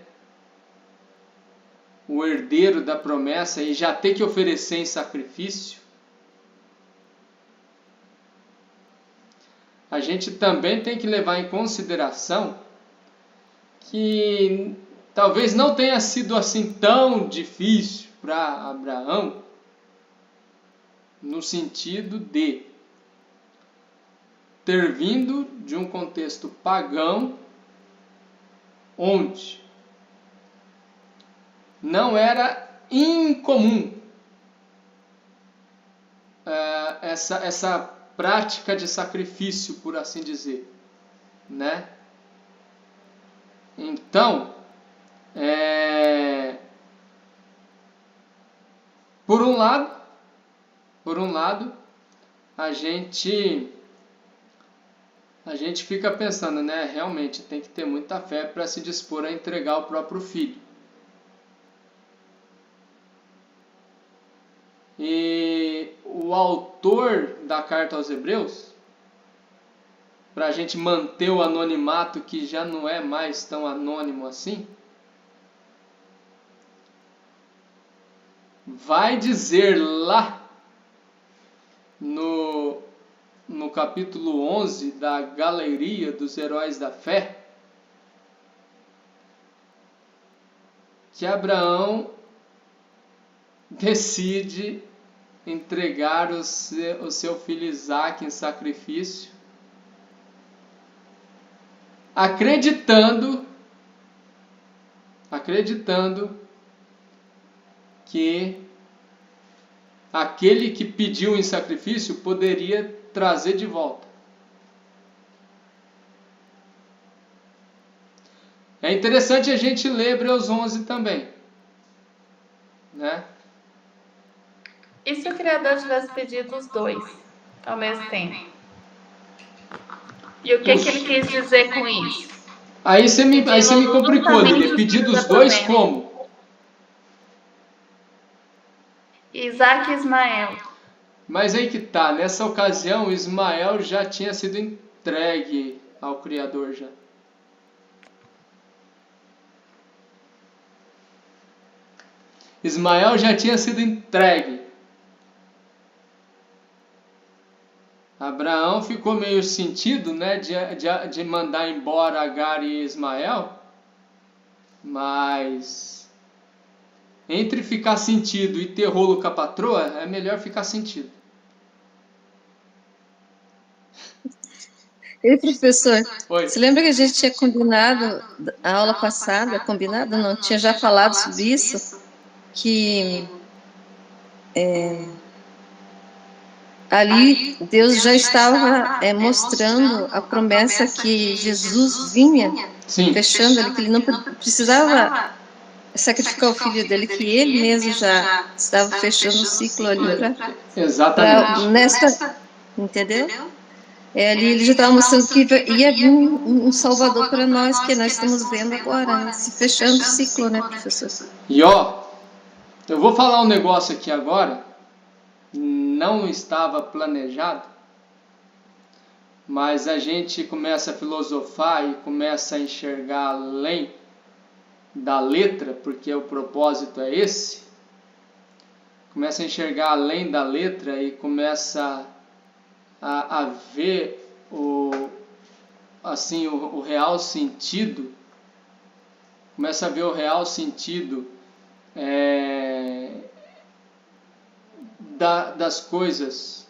S1: o herdeiro da promessa e já ter que oferecer em sacrifício, a gente também tem que levar em consideração que talvez não tenha sido assim tão difícil para Abraão, no sentido de ter vindo de um contexto pagão, onde não era incomum essa prática de sacrifício, por assim dizer, né? Então, por um lado, a gente fica pensando, né? Realmente tem que ter muita fé para se dispor a entregar o próprio filho. E o autor da carta aos Hebreus, para a gente manter o anonimato, que já não é mais tão anônimo assim, vai dizer lá no capítulo 11 da Galeria dos Heróis da Fé, que Abraão decide entregar o seu filho Isaac em sacrifício, acreditando que aquele que pediu em sacrifício poderia trazer de volta. É interessante a gente ler Hebreus 11 também, né?
S4: E se o Criador tivesse pedido os 2 ao mesmo tempo? E o que ele quis dizer com isso?
S1: Aí você me complicou, Lili. Pedido os 2 como?
S4: Isaac e Ismael.
S1: Mas aí que tá, nessa ocasião Ismael já tinha sido entregue ao Criador já. Ismael já tinha sido entregue. Abraão ficou meio sentido, né, de mandar embora Agar e Ismael, mas entre ficar sentido e ter rolo com a patroa, é melhor ficar sentido.
S8: Ei, professor,
S1: Oi.
S8: você lembra que a gente tinha combinado, a aula passada, combinado não, tinha já falado sobre isso, que ali Deus já estava mostrando a promessa que Jesus vinha,
S1: Sim.
S8: fechando ali, que ele não precisava sacrificar o filho dele, que ele mesmo já estava fechando o ciclo ali
S1: Exatamente.
S8: nesta, entendeu? Ali ele já estava mostrando que ia vir um Salvador para nós, que nós estamos vendo agora, né? Se fechando o ciclo, né, professor?
S1: E ó, eu vou falar um negócio aqui agora, não estava planejado, mas a gente começa a filosofar e começa a enxergar além da letra, porque o propósito é esse. Começa a enxergar além da letra e começa a ver o real sentido. Começa a ver o real sentido das coisas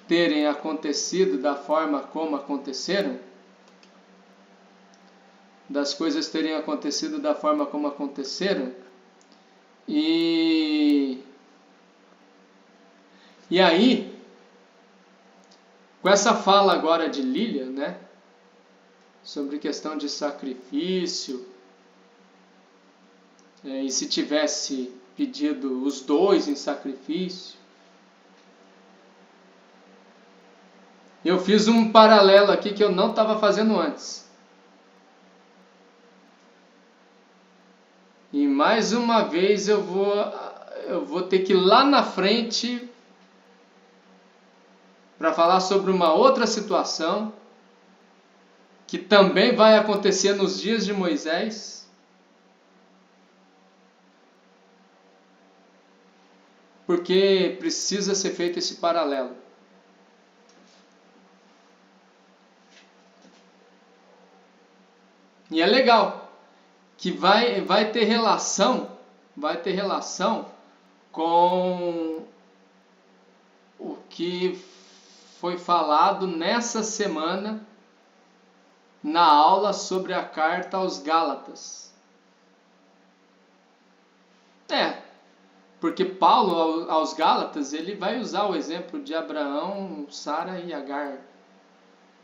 S1: terem acontecido da forma como aconteceram, e aí, com essa fala agora de Lilian, né, sobre questão de sacrifício, e se tivesse pedido os dois em sacrifício, eu fiz um paralelo aqui que eu não estava fazendo antes. E mais uma vez eu vou ter que ir lá na frente para falar sobre uma outra situação que também vai acontecer nos dias de Moisés, porque precisa ser feito esse paralelo. E é legal que vai ter relação com o que foi falado nessa semana na aula sobre a carta aos Gálatas. Porque Paulo aos Gálatas, ele vai usar o exemplo de Abraão, Sara e Agar,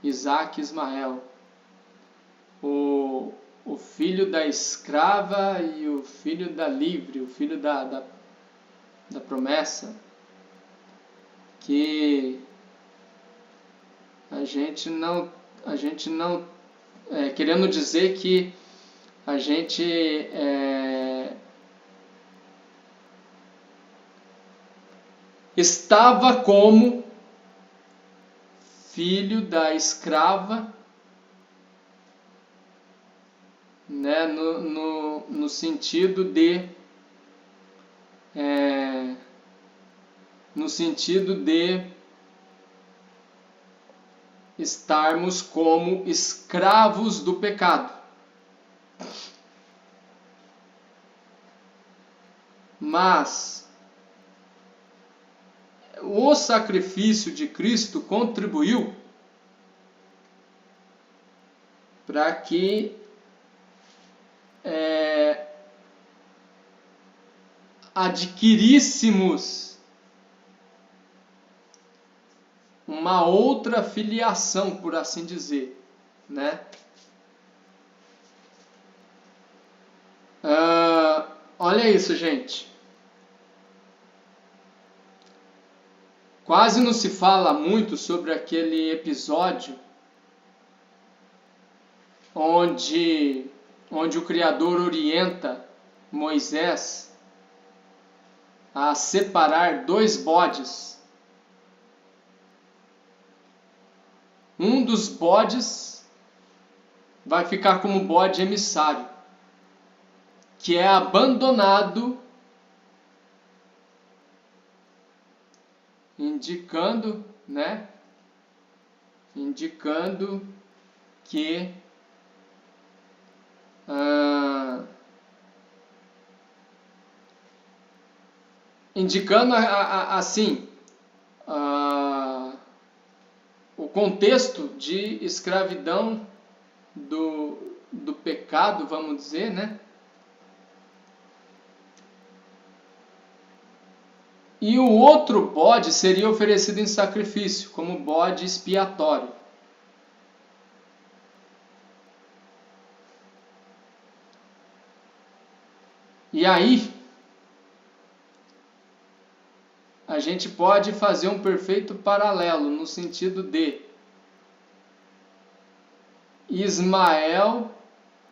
S1: Isaac e Ismael, o filho da escrava e o filho da livre, o filho da promessa, que a gente não querendo dizer que a gente estava como filho da escrava, né, no sentido de estarmos como escravos do pecado. Mas o sacrifício de Cristo contribuiu para que adquiríssemos uma outra filiação, por assim dizer, né? Olha isso, gente. Quase não se fala muito sobre aquele episódio onde o Criador orienta Moisés a separar 2 bodes. Um dos bodes vai ficar como bode emissário, que é abandonado, indicando que assim o contexto de escravidão do pecado, vamos dizer, né? E o outro bode seria oferecido em sacrifício, como bode expiatório. E aí, a a gente pode fazer um perfeito paralelo no sentido de Ismael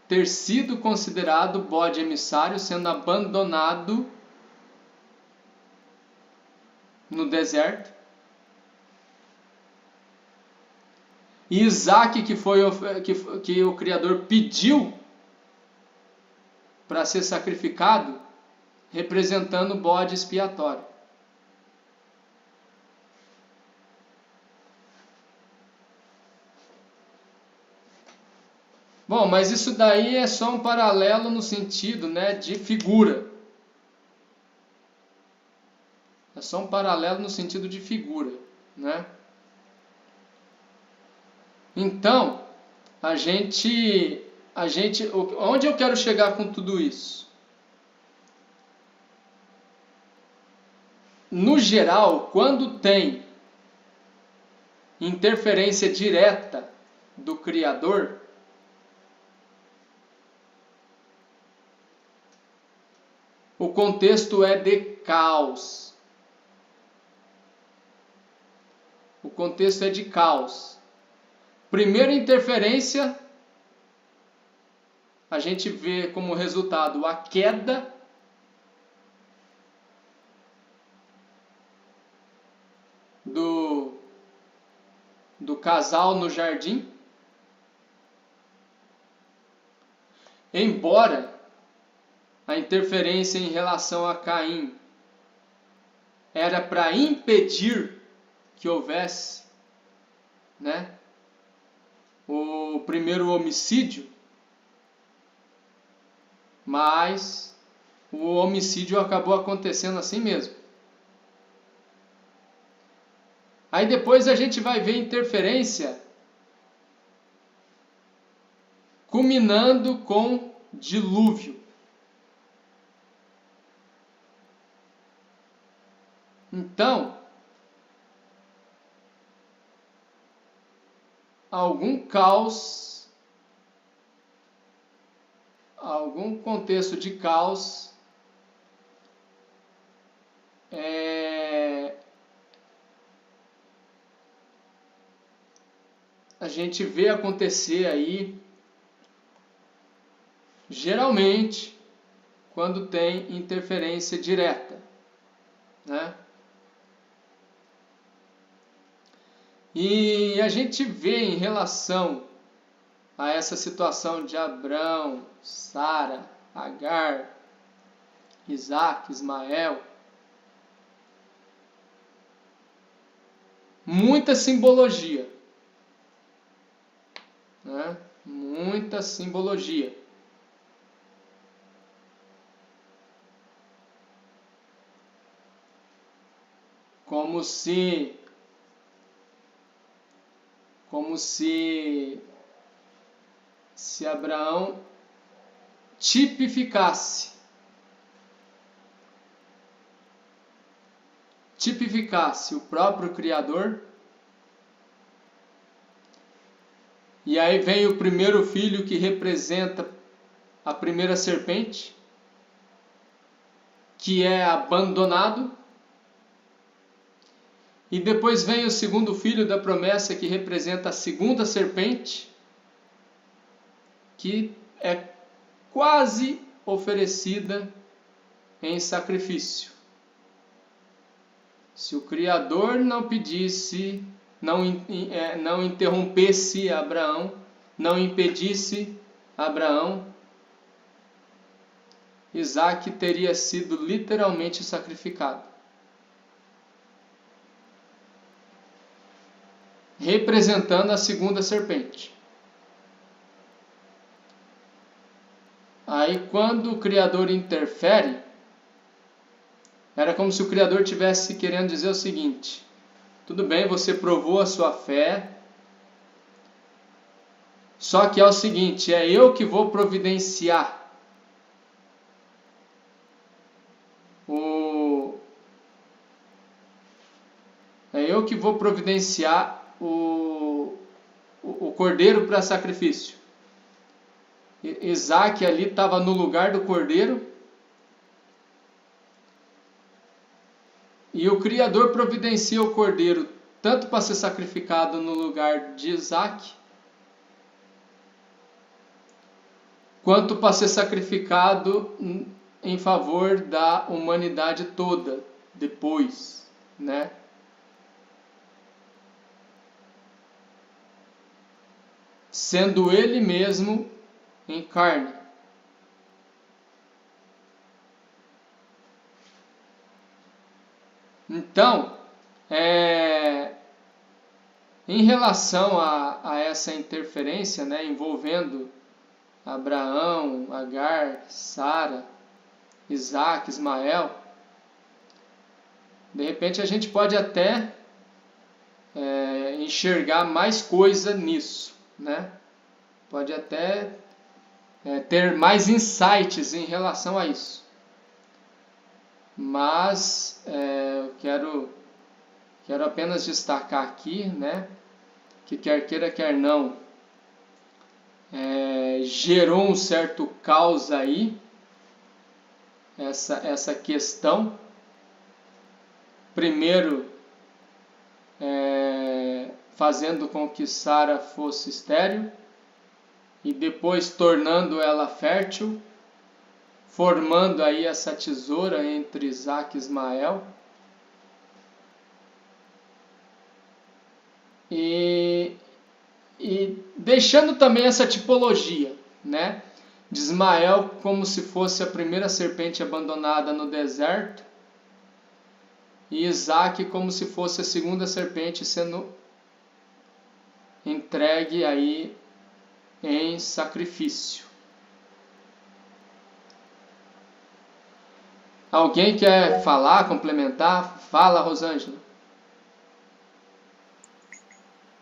S1: ter sido considerado bode emissário, sendo abandonado no deserto. E Isaac, que o Criador pediu para ser sacrificado, representando o bode expiatório. Bom, mas isso daí é só um paralelo no sentido, né, de figura. É só um paralelo no sentido de figura, né? Então, onde eu quero chegar com tudo isso? No geral, quando tem interferência direta do Criador, o contexto é de caos. O contexto é de caos. Primeira interferência, a gente vê como resultado a queda do casal no jardim. Embora a interferência em relação a Caim era para impedir que houvesse, né, o primeiro homicídio, mas o homicídio acabou acontecendo assim mesmo. Aí depois a gente vai ver interferência culminando com dilúvio. Então, algum caos, algum contexto de caos a gente vê acontecer aí, geralmente, quando tem interferência direta, né? E a gente vê em relação a essa situação de Abrão, Sara, Agar, Isaac, Ismael, muita simbologia, né? Muita simbologia. Como se Abraão tipificasse o próprio Criador. E aí vem o primeiro filho que representa a primeira serpente, que é abandonado. E depois vem o segundo filho da promessa, que representa a segunda serpente, que é quase oferecida em sacrifício. Se o Criador não pedisse, não interrompesse Abraão, não impedisse Abraão, Isaac teria sido literalmente sacrificado, representando a segunda serpente. Aí, quando o Criador interfere, era como se o Criador estivesse querendo dizer o seguinte: tudo bem, você provou a sua fé, só que é o seguinte, é eu que vou providenciar o cordeiro para sacrifício. Isaac ali estava no lugar do cordeiro, E o Criador providencia o cordeiro tanto para ser sacrificado no lugar de Isaac, quanto para ser sacrificado em favor da humanidade toda depois, né? Sendo ele mesmo em carne. Então, em relação a essa interferência, né, envolvendo Abraão, Agar, Sara, Isaac, Ismael, de repente a gente pode até enxergar mais coisa nisso, né? Pode até ter mais insights em relação a isso. Mas eu quero apenas destacar aqui, né, que quer queira, quer não, gerou um certo caos aí, essa questão. Primeiro, fazendo com que Sara fosse estéril, e depois tornando ela fértil, formando aí essa tesoura entre Isaac e Ismael. E deixando também essa tipologia, né, de Ismael como se fosse a primeira serpente abandonada no deserto, e Isaac como se fosse a segunda serpente sendo entregue aí em sacrifício. Alguém quer falar, complementar? Fala, Rosângela.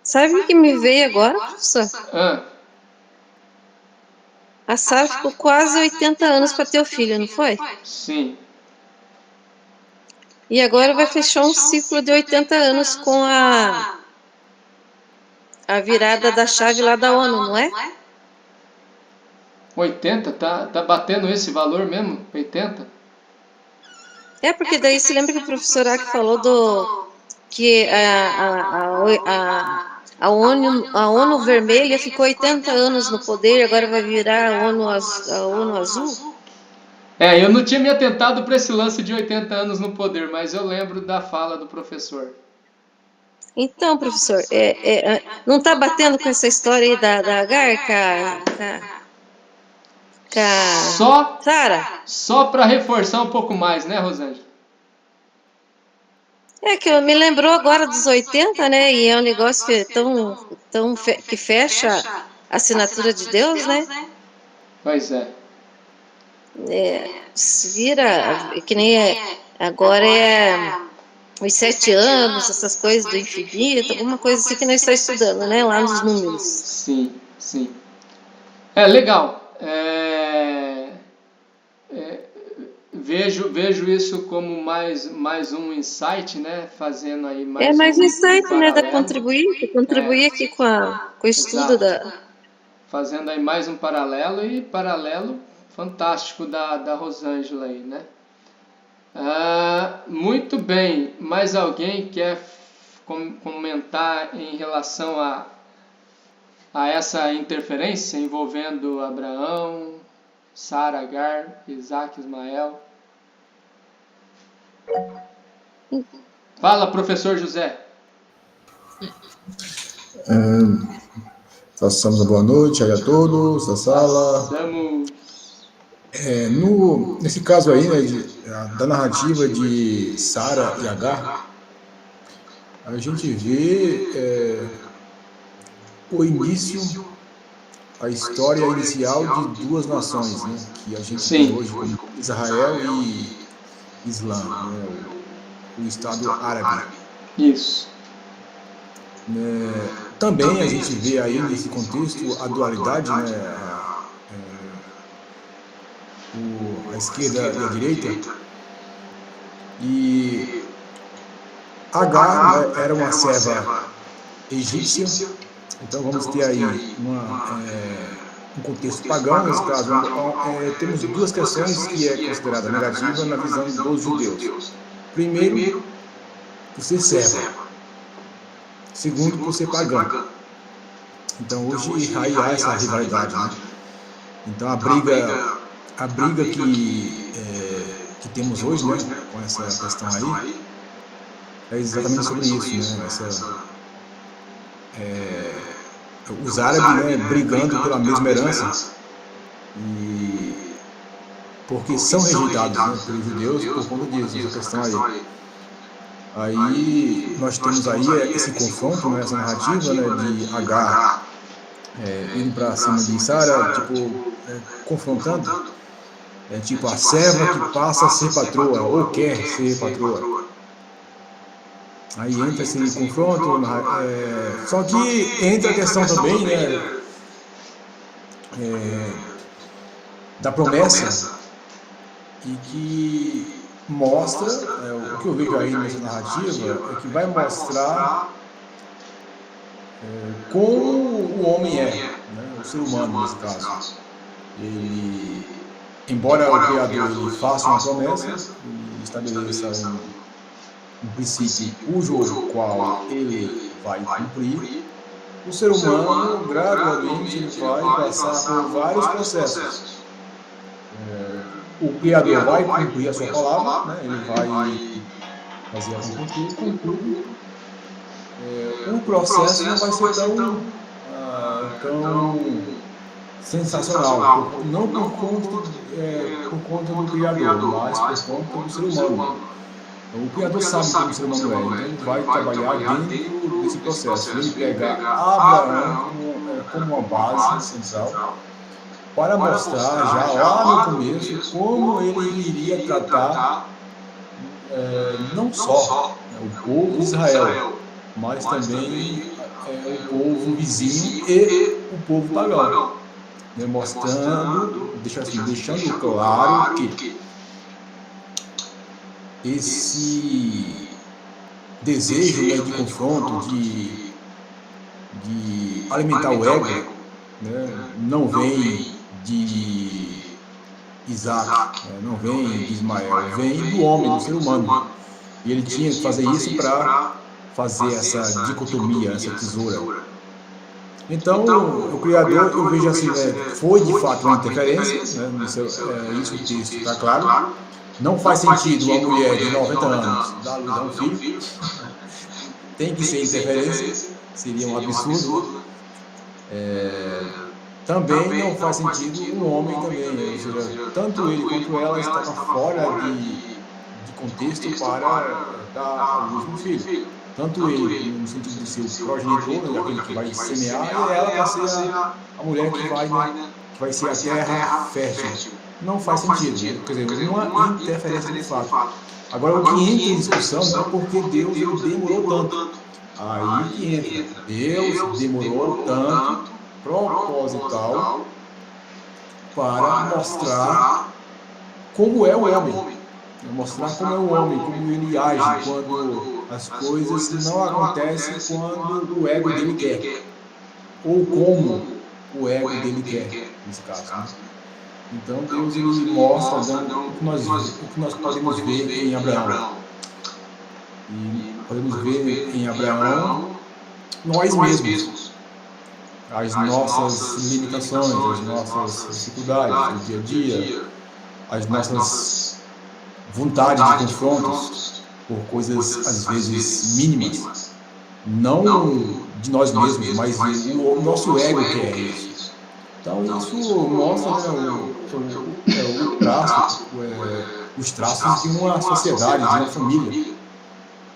S8: Sabe o que me veio agora, professor? A Sara ficou quase 80 anos para ter o filho, não foi?
S1: Sim.
S8: E agora vai fechar um ciclo de 80 anos com a virada da chave lá da ONU, não é?
S1: 80? Tá batendo esse valor mesmo? 80?
S8: É, porque daí se lembra que o professor Aki falou que a ONU vermelha ficou 80 anos no poder e agora vai virar a ONU azul?
S1: Eu não tinha me atentado para esse lance de 80 anos no poder, mas eu lembro da fala do professor.
S8: Então, professor, não está batendo com essa história aí da Agar, Sara?
S1: Só para reforçar um pouco mais, né, Rosângela?
S8: É que me lembrou agora dos 80, né? E é um negócio que fecha a assinatura de Deus, né?
S1: Pois é.
S8: Vira, que nem agora os 7 anos, essas coisas do infinito, alguma coisa assim que nós estamos estudando, né? Lá nos números.
S1: Sim. Legal. Vejo isso como mais um insight, né? Fazendo aí mais
S8: um insight, né? Da contribuir aqui com o estudo
S1: fazendo aí mais um paralelo fantástico da Rosângela aí, né? Muito bem. Mais alguém quer comentar em relação a essa interferência envolvendo Abraão, Sara, Agar, Isaac, Ismael? Fala, professor José.
S9: Façamos uma boa noite aí a todos da sala. Nesse caso aí, né, da narrativa de Sara e Agar, a gente vê o início, a história inicial de duas nações, né, que a gente tem hoje como Israel e Islã, né, o Estado Árabe.
S1: Isso.
S9: Também a gente vê aí nesse contexto a dualidade, né, a esquerda e a direita, e Agar, né, era uma serva egípcia, então vamos ter aí um contexto pagão. Nesse caso, temos duas questões que é considerada negativa na visão dos judeus. Primeiro, por ser servo. Segundo, por ser pagão. Então hoje aí há essa rivalidade, né? Então a briga que temos hoje, né, com essa questão aí, é exatamente sobre isso, né? Os árabes, né, brigando pela mesma herança, e porque são rejeitados, né, pelos judeus por conta disso, essa questão aí. Aí nós temos aí esse confronto, né, essa narrativa, né, de Agar indo para cima de Sara, tipo, confrontando, tipo a serva que passa a ser patroa, ou quer ser patroa. Aí entra esse confronto, só que entra a questão também, né, da promessa, e que mostra, o que eu vejo aí nessa narrativa, é que vai mostrar como o homem né, o ser humano nesse caso. Ele, embora o Criador ele faça uma promessa e estabeleça um princípio cujo qual ele vai cumprir, o ser humano gradualmente ele vai passar por vários processos. O Criador vai cumprir a sua palavra, né? Ele vai fazer a cumprir. O processo não vai ser tão sensacional, não por conta do Criador, mas por conta do ser humano. O Criador sabe como o ser humano é, então ele vai trabalhar dentro desse processo. Ele pega Abraão como uma base central, para mostrar já lá no começo como ele iria tratar não só o povo de Israel, mas também o povo vizinho e o povo pagão, né, mostrando, deixando claro que esse desejo, né, de confronto, de alimentar o ego, né, não vem de Isaac, não vem de Ismael, vem do homem, do ser humano. E ele tinha que fazer isso para fazer essa dicotomia, essa tesoura. Então, o Criador, eu vejo assim, foi de fato uma interferência, né, isso o texto está claro. Não faz sentido uma mulher de 90 anos dar luz a um filho, tem que ser interferência, seria um absurdo. Também não faz sentido um homem também, ou seja, tanto ele quanto ela estavam fora de contexto para dar a luz no filho. Tanto ele, no sentido de ser o progenitor, né, aquele que vai semear, e ela para ser a mulher que vai ser a terra fértil. Não faz sentido, quer dizer, uma interferência de fato. Agora, o que entra em discussão é porque Deus ele demorou tanto. Aí que entra, Deus demorou tanto, proposital, para mostrar como é o homem. Mostrar como é o homem, como ele age quando as coisas não acontecem quando o ego dele quer. Ou como o ego dele quer, nesse caso. Né? Então Deus ele mostra o que nós podemos ver em Abraão. E podemos ver em Abraão nós mesmos. As nossas limitações, as nossas dificuldades do dia a dia, as nossas vontades de confrontos por coisas às vezes mínimas, não de nós mesmos, mas o nosso ego que é isso. Então isso mostra, né, os traços de uma sociedade, de uma família.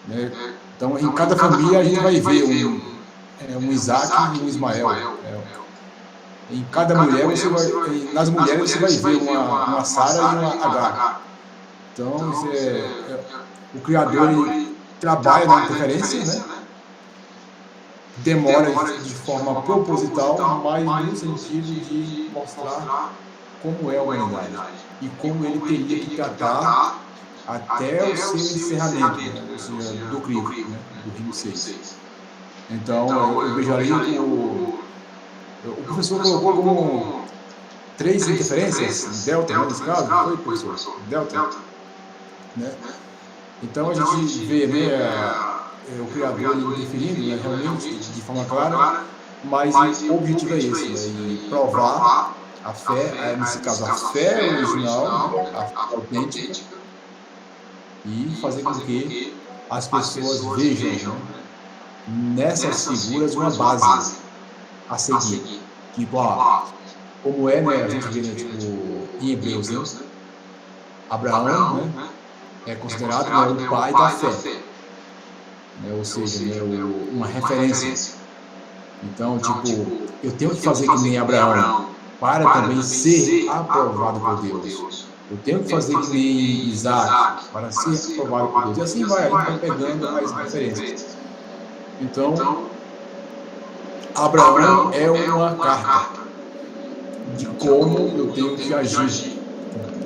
S9: Né? Então em cada família a gente vai ver um Isaac e um Ismael. Em cada mulher nas mulheres você vai ver uma Sara e uma Agar. Então o Criador ele trabalha na interferência, né? Demora de forma proposital, mas no sentido de mostrar como é a humanidade e como ele teria que tratar até o seu encerramento, né? Ou seja, do crivo, né? Do Rio 6. Então, eu vejo ali o professor colocou como 3 interferências, delta, né, nesse caso, foi, professor? Delta. Né? Então, a gente vê, né, o Criador interferindo, né, realmente, de forma clara, mas o objetivo é esse, né, e provar a fé, nesse caso a fé original, né, a fé autêntica, e fazer com que as pessoas vejam, né, nessas figuras uma base a seguir. Tipo, como né, a gente vê, né, tipo, em Hebreus, né, Abraão, né, é considerado, né, o pai da fé, né, ou seja, né, uma referência. Então, tipo, eu tenho que fazer que nem Abraão para também ser aprovado por Deus. Eu tenho que fazer que nem Isaac para ser aprovado por Deus. E assim vai, a gente vai pegando as referências. Então, Abraão é uma carta de como eu tenho que agir.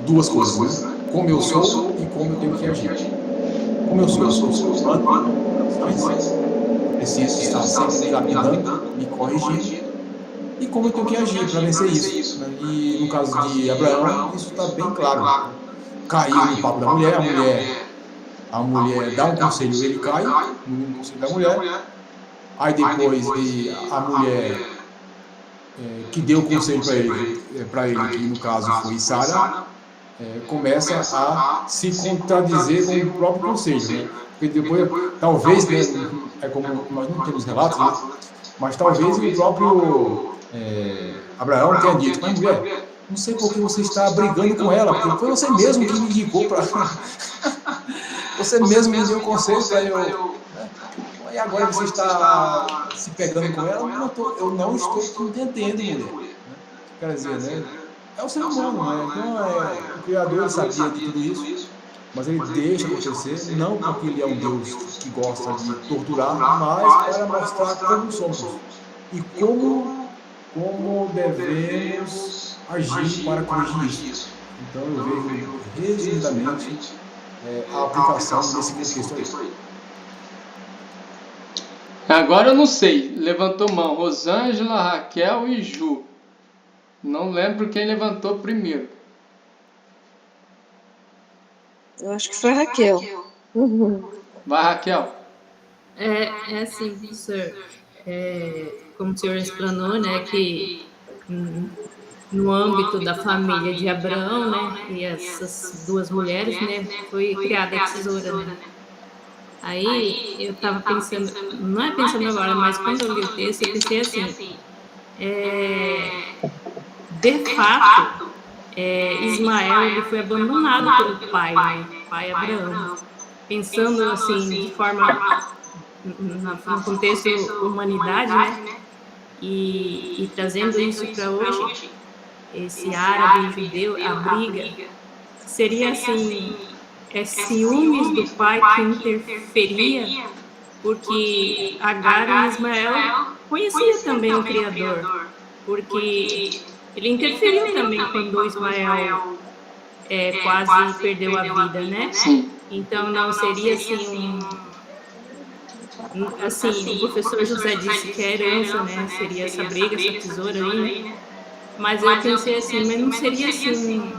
S9: Duas coisas, né? Como eu sou e como eu tenho que agir. Como eu sou humano, preciso estar sempre me lapidando, me corrigindo. E como eu tenho que agir para vencer isso. Né? E no caso de Abraão, isso está bem claro. Caiu no papo da mulher, a mulher dá um conselho, ele cai no conselho da mulher. Aí depois a mulher que deu o conselho para ele, que no caso foi Sara, começa a se contradizer com o próprio conselho, né? Porque depois, talvez, né, como nós não temos relatos, né, mas talvez o próprio Abraão tenha dito, mas mulher, não sei por que você está brigando com ela, porque foi você mesmo que me indicou para... você mesmo me deu o conselho para eu... Né? E agora você está se pegando com ela, eu não estou te entendendo, mulher. Né? Quer dizer, né? É o ser humano, né? Então, o Criador sabia de tudo isso, mas ele deixa acontecer, não porque ele é um Deus que gosta de torturar, mas para mostrar como somos e como devemos agir para corrigir isso. Então, eu vejo resumidamente a aplicação desse contexto aí.
S1: Agora eu não sei. Levantou mão Rosângela, Raquel e Ju. Não lembro quem levantou primeiro.
S8: Eu acho que foi a Raquel.
S1: Vai, Raquel.
S5: É assim, professor. Como o senhor explanou, né, que no âmbito da família de Abraão, né, e essas duas mulheres, né, foi criada a tesoura, né. Aí eu estava pensando, não é pensando agora, mas quando eu li o texto, eu pensei assim, de fato, Ismael ele foi abandonado pelo pai, né, pai Abraão. Pensando assim, de forma, no contexto humanidade, né, e trazendo isso para hoje, esse árabe e judeu, a briga, seria assim, ciúmes do pai que interferia, porque Agar e Ismael conhecia também o Criador, porque ele interferiu também quando Ismael quase perdeu a vida, né? Então não seria assim assim, o professor José disse que é herança, né? Seria essa briga, essa tesoura aí, né? Mas eu pensei assim, mas não seria assim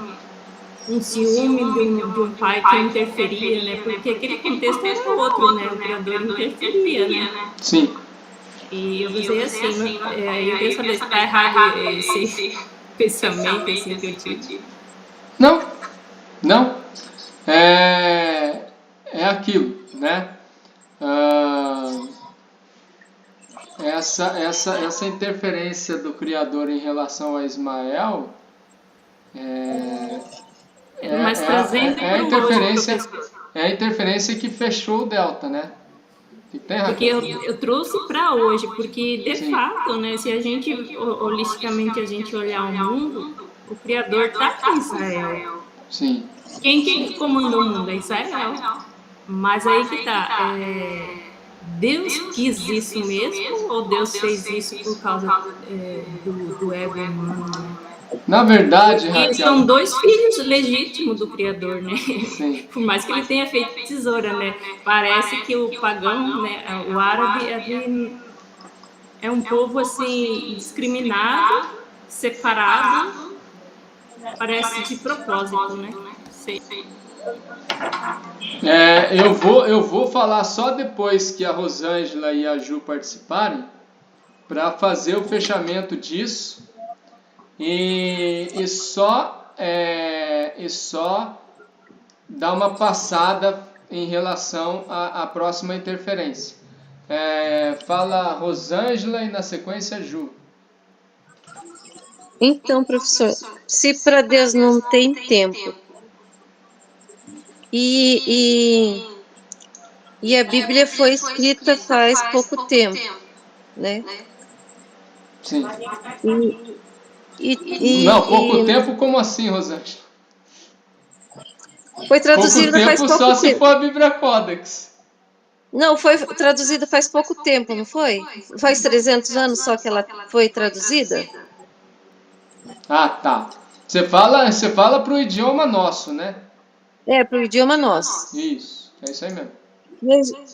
S5: um ciúme de um pai que interferia, né? Porque aquele contexto era outro, né? O Criador interferia, né?
S1: Sim.
S5: E eu pensei assim, eu queria saber se está errado esse pensamento assim que eu tive.
S1: Não. É aquilo, né? Essa interferência do Criador em relação a Ismael
S5: mas trazendo
S1: a interferência que fechou o delta, né?
S5: Porque eu trouxe para hoje, porque de fato, né, se a gente holisticamente a gente olhar o mundo, o Criador está em Israel.
S1: Sim.
S5: Quem comanda o mundo é Israel. Mas aí que tá, Deus quis isso mesmo ou Deus fez isso por causa do ego humano? Né?
S1: Na verdade, Raquel...
S5: E são dois filhos legítimos do Criador, né?
S1: Sim.
S5: Por mais que ele tenha feito tesoura, né? Parece que o pagão, né? O árabe é um povo, assim, discriminado, separado, parece de propósito, né? Sei.
S1: Eu vou falar só depois que a Rosângela e a Ju participarem, para fazer o fechamento disso e só dar uma passada em relação à próxima interferência. Fala Rosângela e na sequência Ju.
S8: Então, professor, se para Deus não tem tempo e a Bíblia foi escrita faz pouco tempo, né?
S1: Sim.
S8: Não,
S1: pouco tempo, como assim, Rosângela?
S8: Foi traduzida faz pouco tempo.
S1: Só se for a Bíblia Codex.
S8: Não, foi traduzida faz pouco tempo, não foi? Faz 300 anos só que ela foi traduzida?
S1: Ah, tá. Você fala para o idioma nosso, né?
S8: Para o idioma nosso.
S1: Isso, é isso aí mesmo.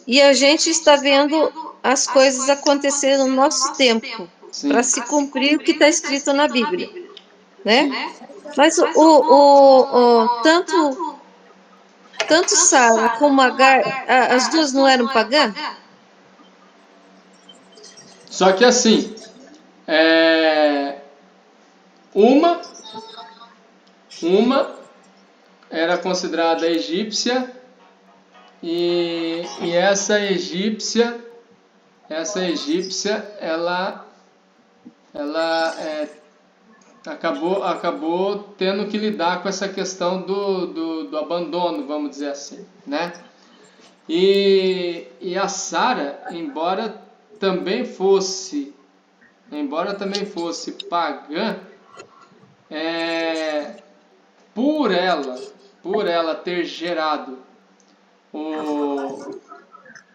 S8: E a gente está vendo as coisas acontecer no nosso tempo, para se cumprir o que está escrito na Bíblia, né? Mas tanto Sara como Agar, as duas não eram pagãs?
S1: Só que assim, uma era considerada egípcia e essa egípcia ela acabou tendo que lidar com essa questão do abandono, vamos dizer assim, né? E a Sara, embora também fosse pagã, por ela ter gerado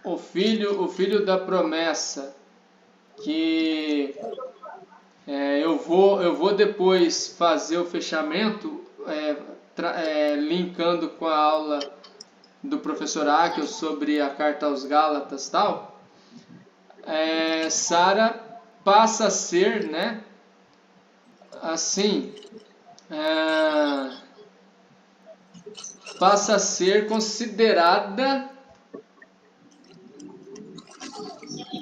S1: o filho da promessa, que eu vou depois fazer o fechamento, linkando com a aula do professor Akel sobre a carta aos Gálatas, tal. Sara passa a ser, né, assim, passa a ser considerada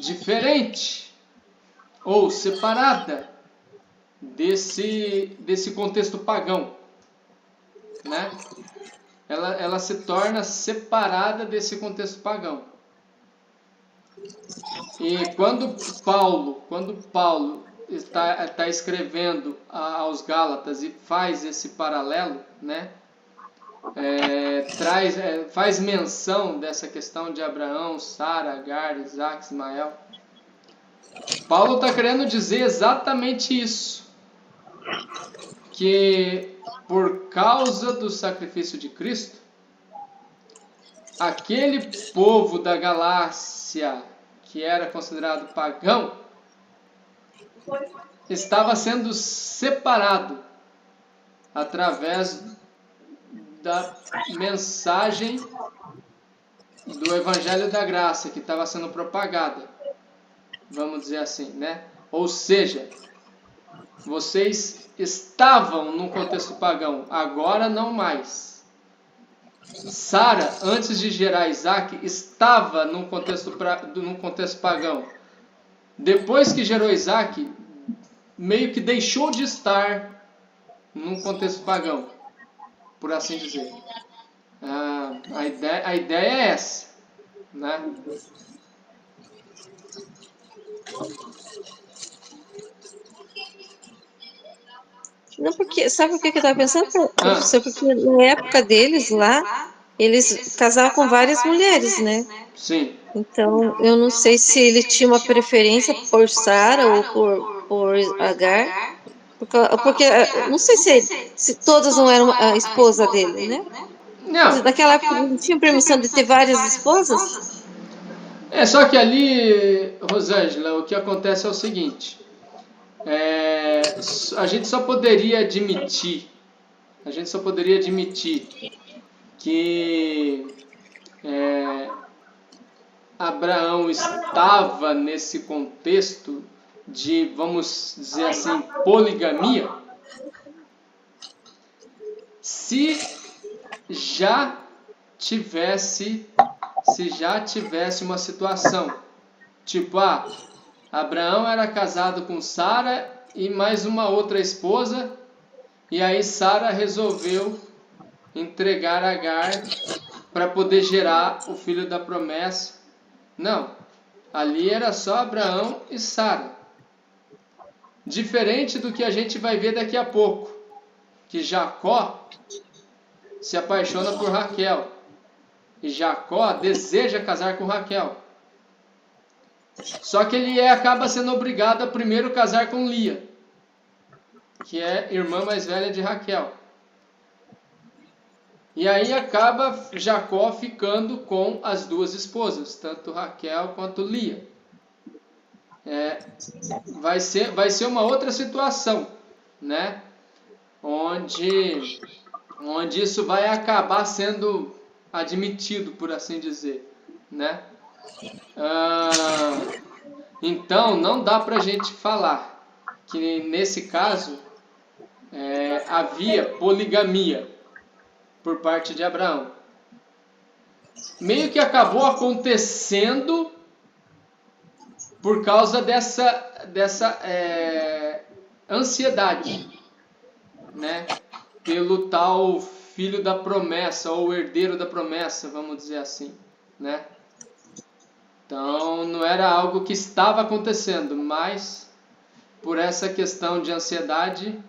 S1: diferente ou separada desse contexto pagão, né? Ela se torna separada desse contexto pagão. E quando Paulo está escrevendo aos Gálatas e faz esse paralelo, né? Faz menção dessa questão de Abraão, Sara, Agar, Isaac, Ismael. Paulo está querendo dizer exatamente isso, que por causa do sacrifício de Cristo, aquele povo da Galácia, que era considerado pagão, estava sendo separado através da mensagem do Evangelho da Graça que estava sendo propagada, vamos dizer assim, né? Ou seja, vocês estavam num contexto pagão, agora não mais. Sara, antes de gerar Isaac, estava num contexto pagão. Depois que gerou Isaac, meio que deixou de estar num contexto pagão, por assim dizer. A ideia é essa, né?
S8: Não, porque sabe o que eu estava pensando, professor? Porque na época deles lá, eles casavam com várias mulheres, né?
S1: Sim.
S8: Então, eu não sei se ele tinha uma preferência por Sara ou por Agar, porque não sei se todas não eram a esposa dele, né?
S1: Não.
S8: Naquela época não tinha permissão de ter várias esposas?
S1: Só que ali, Rosângela, o que acontece é o seguinte, a gente só poderia admitir que Abraão estava nesse contexto de, vamos dizer assim, poligamia, se já já tivesse uma situação, tipo, Abraão era casado com Sara e mais uma outra esposa, e aí Sara resolveu entregar Agar para poder gerar o filho da promessa. Não, ali era só Abraão e Sara. Diferente do que a gente vai ver daqui a pouco, que Jacó se apaixona por Raquel e Jacó deseja casar com Raquel. Só que ele acaba sendo obrigado a primeiro casar com Lia, que é irmã mais velha de Raquel. E aí acaba Jacó ficando com as duas esposas, tanto Raquel quanto Lia. Vai ser uma outra situação, né? Onde isso vai acabar sendo admitido, por assim dizer, né? Então, não dá para a gente falar que nesse caso havia poligamia por parte de Abraão. Meio que acabou acontecendo por causa dessa ansiedade, né? Pelo tal filho da promessa, ou herdeiro da promessa, vamos dizer assim, né? Então, não era algo que estava acontecendo, mas por essa questão de ansiedade,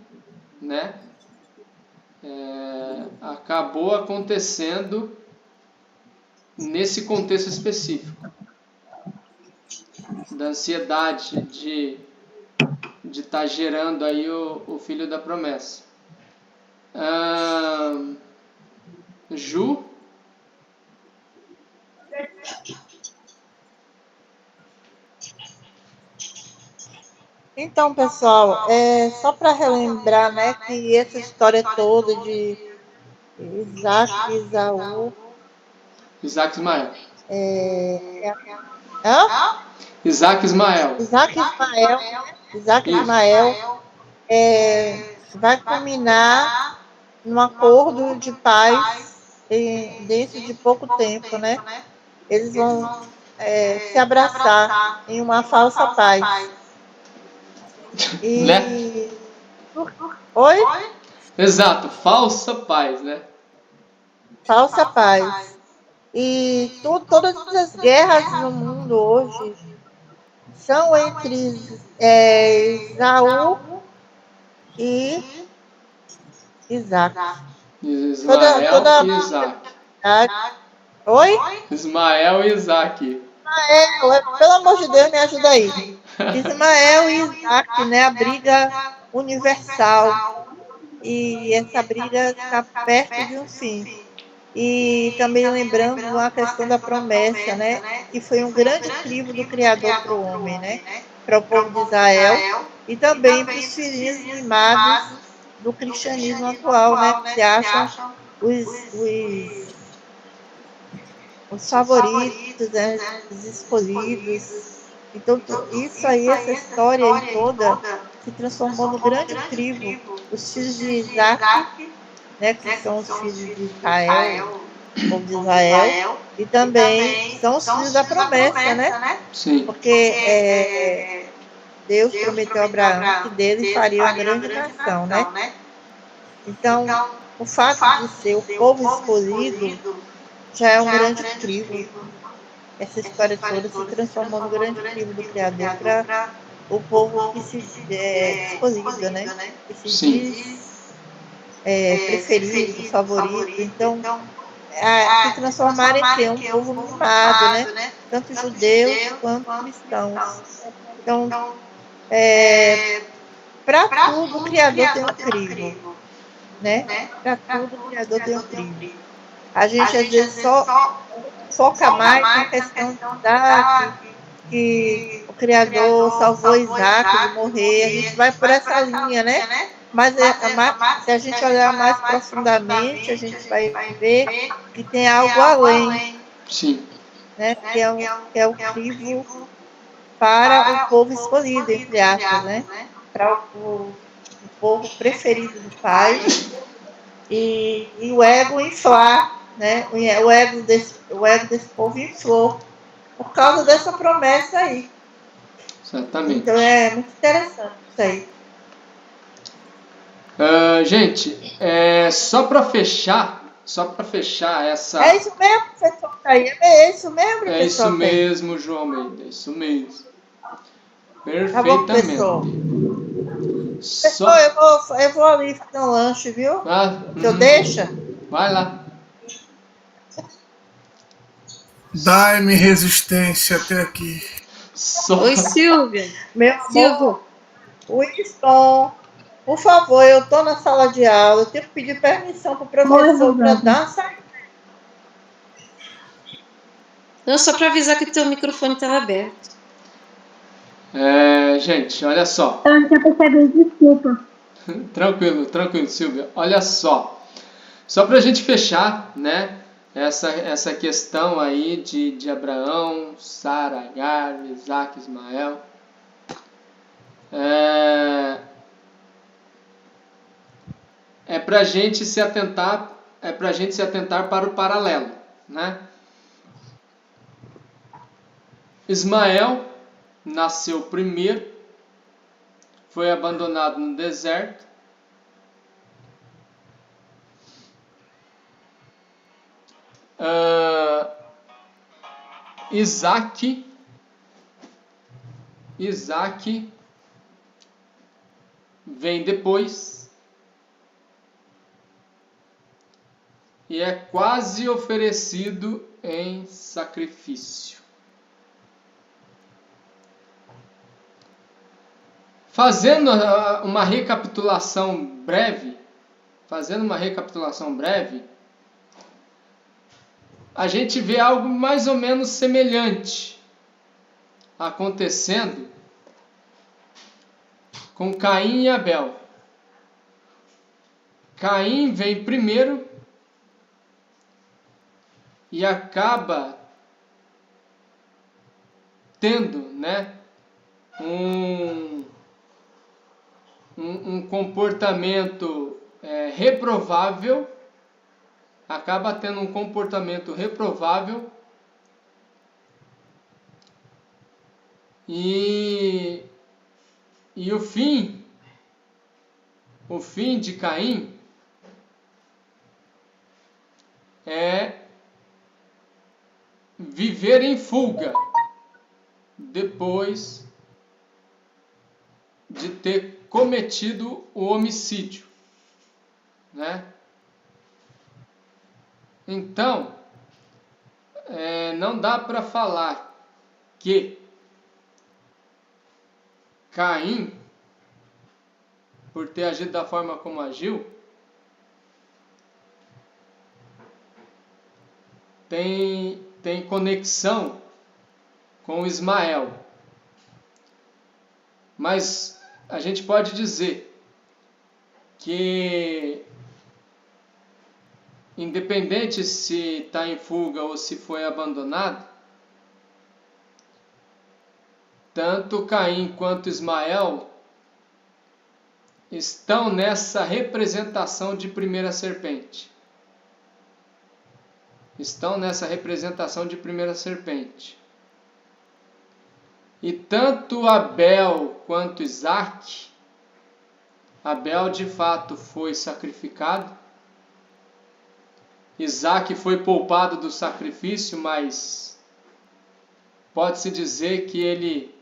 S1: né? Acabou acontecendo nesse contexto específico da ansiedade de estar gerando aí o filho da promessa. Ju?
S2: Então, pessoal, só para relembrar, né, que essa história toda de Isaac e Esaú...
S1: Isaac e Ismael.
S2: Isaac e Ismael. Isaac e Ismael vai culminar num acordo de paz dentro de pouco tempo, né? Eles vão se abraçar em uma falsa paz.
S1: Né?
S2: Oi?
S1: Exato, falsa paz, né?
S2: Falsa paz. E todas as guerras no mundo hoje são entre Esaú e Isaac.
S1: Ismael e Isaac.
S2: Oi?
S1: Ismael e Isaac.
S2: Ismael, pelo amor de Deus, me ajuda aí. Ismael e Isaac, né? A briga universal. E essa briga está perto de um fim. E também lembrando a questão da promessa, né? Que foi um grande crivo do Criador para o homem, né? Para o povo de Israel. E também para os filhinhos mimados do cristianismo atual, né? Que se acham os favoritos, né? Os escolhidos. Então, isso aí, essa história aí toda, se transformou no grande crivo dos filhos de Isaac, né, que são os filhos de Israel, o povo de Israel, e também são os filhos da promessa, né?
S1: Sim.
S2: Porque Deus prometeu a Abraão que dele faria uma grande nação, né? Então, o fato de ser o povo escolhido já é um grande crivo. Essa história toda se transformou no grande crivo do Criador para o povo que se escolhido, né? Que se diz preferido, favorito. Então, se transformar em quê? Um povo mimado, né? Tanto judeus quanto cristãos. Então, para tudo o Criador tem um crivo, né? Para tudo o Criador tem um crivo. A gente às vezes só foca mais na questão de Isaac, que o Criador salvou Isaac de morrer. A gente vai por essa linha, né? Mas se a gente olhar mais profundamente, a gente vai ver que tem algo além.
S1: Sim.
S2: Né? Que é o crivo para o povo escolhido, entre aspas, né? Para o povo preferido do Pai. E o ego inflar né? O ego desse povo inflou por causa dessa promessa aí.
S1: Exatamente.
S2: Então é muito interessante isso aí.
S1: Gente, só para fechar essa...
S2: É isso mesmo, professor Caí? É isso mesmo, professor
S1: É isso
S2: Caí?
S1: mesmo, João Almeida, é isso mesmo.
S2: Tá bom,
S1: Perfeitamente.
S2: professor, eu vou ali fazer um lanche, viu? O senhor deixa?
S1: Vai lá.
S6: Dai-me resistência até aqui.
S8: Oi, Silvia.
S2: Meu amor,
S8: Silvio,
S2: Winston, por favor, eu estou na sala de aula, eu tenho que pedir permissão para o professor para dar uma saída.
S8: não, só para avisar que teu microfone estava aberto.
S1: Gente, olha só.
S3: Eu não tinha percebido, desculpa.
S1: Tranquilo, Silvia. Olha só. Só para a gente fechar, né? Essa questão aí de Abraão, Sara, Agar, Isaac, Ismael. É para a gente se atentar para o paralelo, né? Ismael nasceu primeiro, foi abandonado no deserto. Isaac vem depois e é quase oferecido em sacrifício. Fazendo uma recapitulação breve, a gente vê algo mais ou menos semelhante acontecendo com Caim e Abel. Caim vem primeiro e acaba tendo, né, um comportamento reprovável, e o fim de Caim é viver em fuga depois de ter cometido o homicídio, né? Então, não dá para falar que Caim, por ter agido da forma como agiu, tem conexão com Ismael. Mas a gente pode dizer que, independente se está em fuga ou se foi abandonado, tanto Caim quanto Ismael estão nessa representação de primeira serpente. E tanto Abel quanto Isaac, Abel de fato foi sacrificado, Isaac foi poupado do sacrifício, mas pode-se dizer que ele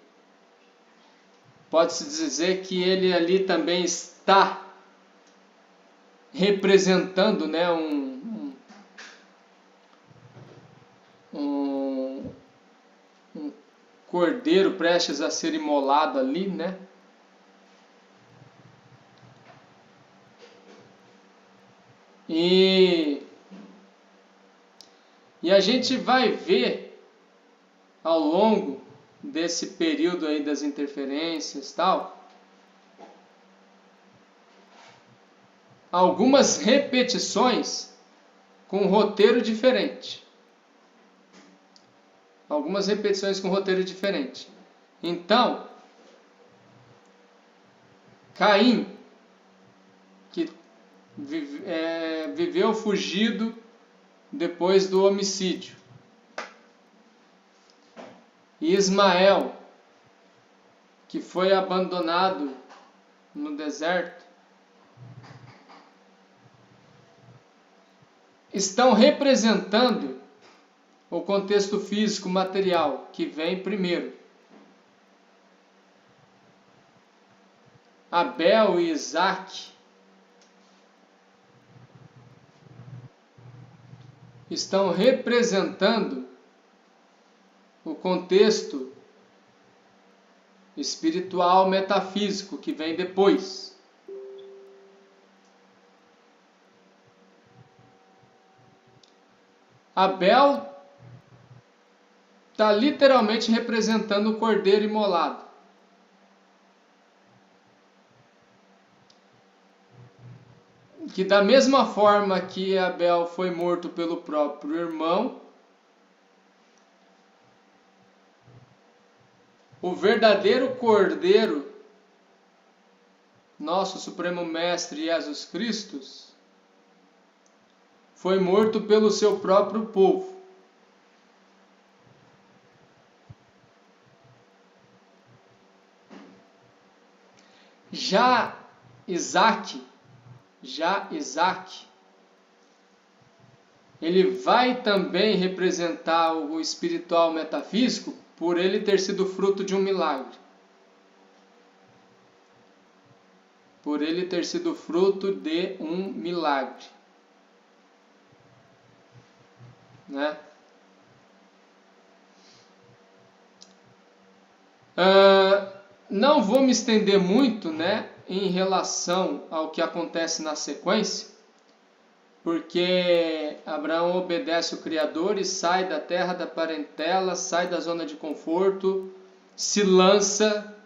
S1: ali também está representando, né, um cordeiro prestes a ser imolado ali, né? E a gente vai ver ao longo desse período aí das interferências e tal, algumas repetições com roteiro diferente. Então, Caim, que viveu fugido depois do homicídio. E Ismael, que foi abandonado no deserto, estão representando o contexto físico material que vem primeiro. Abel e Isaac estão representando o contexto espiritual metafísico que vem depois. Abel está literalmente representando o cordeiro imolado. Que da mesma forma que Abel foi morto pelo próprio irmão, o verdadeiro cordeiro, nosso Supremo Mestre Jesus Cristo, foi morto pelo seu próprio povo. Já Isaac, ele vai também representar o espiritual metafísico por ele ter sido fruto de um milagre. Por ele ter sido fruto de um milagre. Né? Não vou me estender muito, né, em relação ao que acontece na sequência, porque Abraão obedece o Criador e sai da terra da parentela, sai da zona de conforto, se lança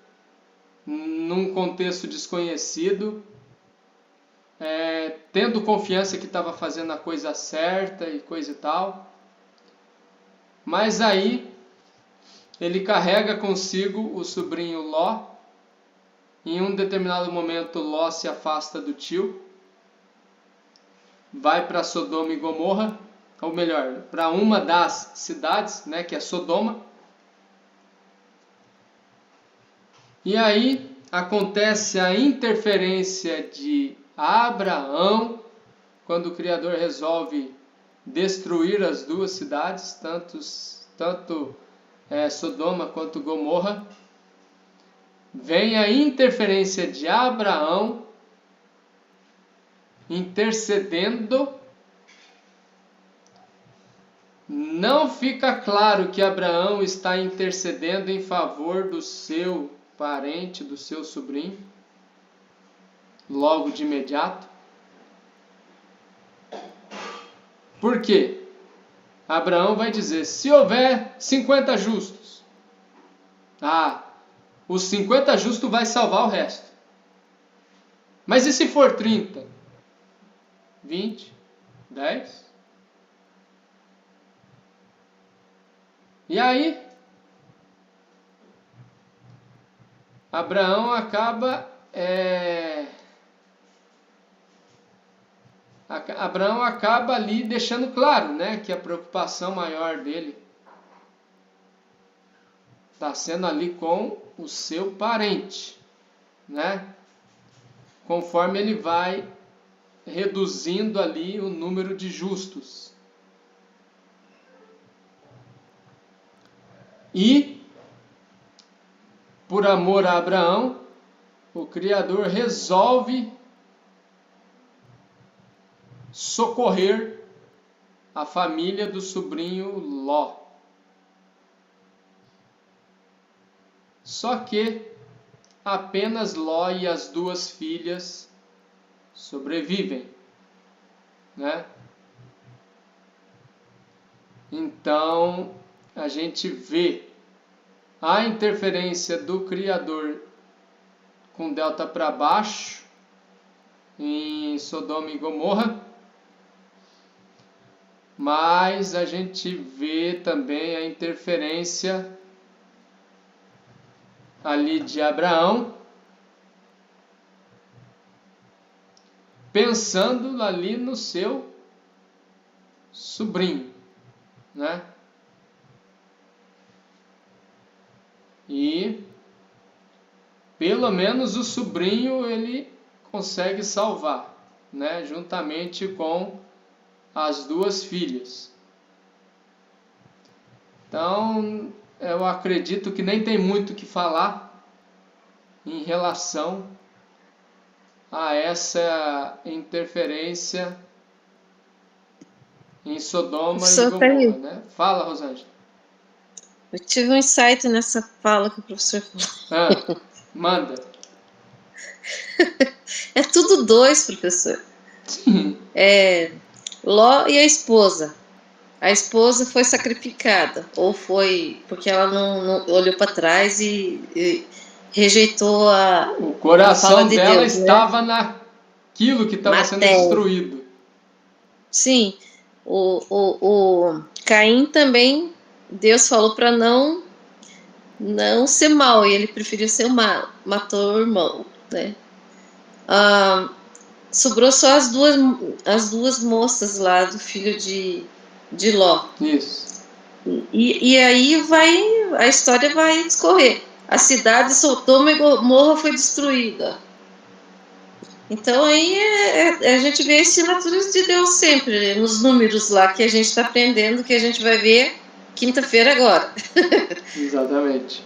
S1: num contexto desconhecido, tendo confiança que estava fazendo a coisa certa e coisa e tal. Mas aí ele carrega consigo o sobrinho Ló. Em um determinado momento, Ló se afasta do tio, vai para Sodoma e Gomorra, ou melhor, para uma das cidades, né, que é Sodoma. E aí acontece a interferência de Abraão, quando o Criador resolve destruir as duas cidades, tanto Sodoma quanto Gomorra. Vem a interferência de Abraão intercedendo. Não fica claro que Abraão está intercedendo em favor do seu parente, do seu sobrinho, logo de imediato. Por quê? Abraão vai dizer, se houver 50 justos, os 50 justos vai salvar o resto. Mas e se for 30? 20? 10? E aí, Abraão acaba ali deixando claro, né, que a preocupação maior dele está sendo ali com o seu parente, né? Conforme ele vai reduzindo ali o número de justos. E, por amor a Abraão, o Criador resolve socorrer a família do sobrinho Ló. Só que apenas Ló e as duas filhas sobrevivem, né? Então a gente vê a interferência do Criador com delta para baixo em Sodoma e Gomorra, mas a gente vê também a interferência ali de Abraão, pensando ali no seu sobrinho, né? E pelo menos o sobrinho ele consegue salvar, né? Juntamente com as duas filhas. Então, eu acredito que nem tem muito o que falar em relação a essa interferência em Sodoma
S8: Professor,
S1: e Gomorra, né? Fala, Rosângela.
S8: eu tive um insight nessa fala que o professor falou.
S1: Manda.
S8: É tudo dois, professor.
S1: Sim.
S8: Ló e a esposa. A esposa foi sacrificada, ou foi porque ela não olhou para trás e rejeitou
S1: O
S8: a
S1: coração
S8: fala de
S1: dela
S8: Deus, né?
S1: estava naquilo que estava sendo
S8: Matéria.
S1: destruído.
S8: Sim, o Caim também, Deus falou para não ser mal, e ele preferiu ser mal, matou o irmão, né? Sobrou só as duas moças lá do filho de Ló.
S1: Isso.
S8: E aí a história vai discorrer. A cidade de Sodoma e Gomorra foi destruída. Então aí a gente vê as assinaturas de Deus sempre, nos números lá que a gente está aprendendo, que a gente vai ver quinta-feira agora.
S1: Exatamente.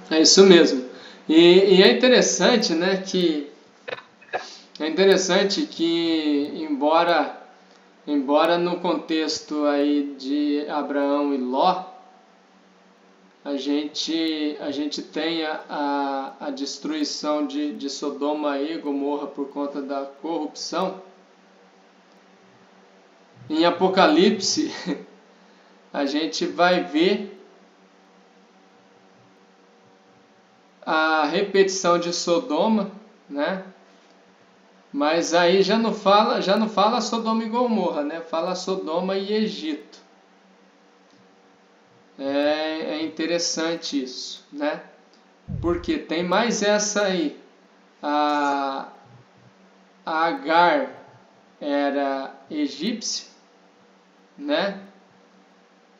S1: É isso mesmo. E é interessante, né, que embora no contexto aí de Abraão e Ló, a gente tenha a destruição de Sodoma e Gomorra por conta da corrupção, em Apocalipse a gente vai ver a repetição de Sodoma, né? Mas aí já não fala Sodoma e Gomorra, né? Fala Sodoma e Egito. É interessante isso, né? Porque tem mais essa aí. A Agar era egípcia, né?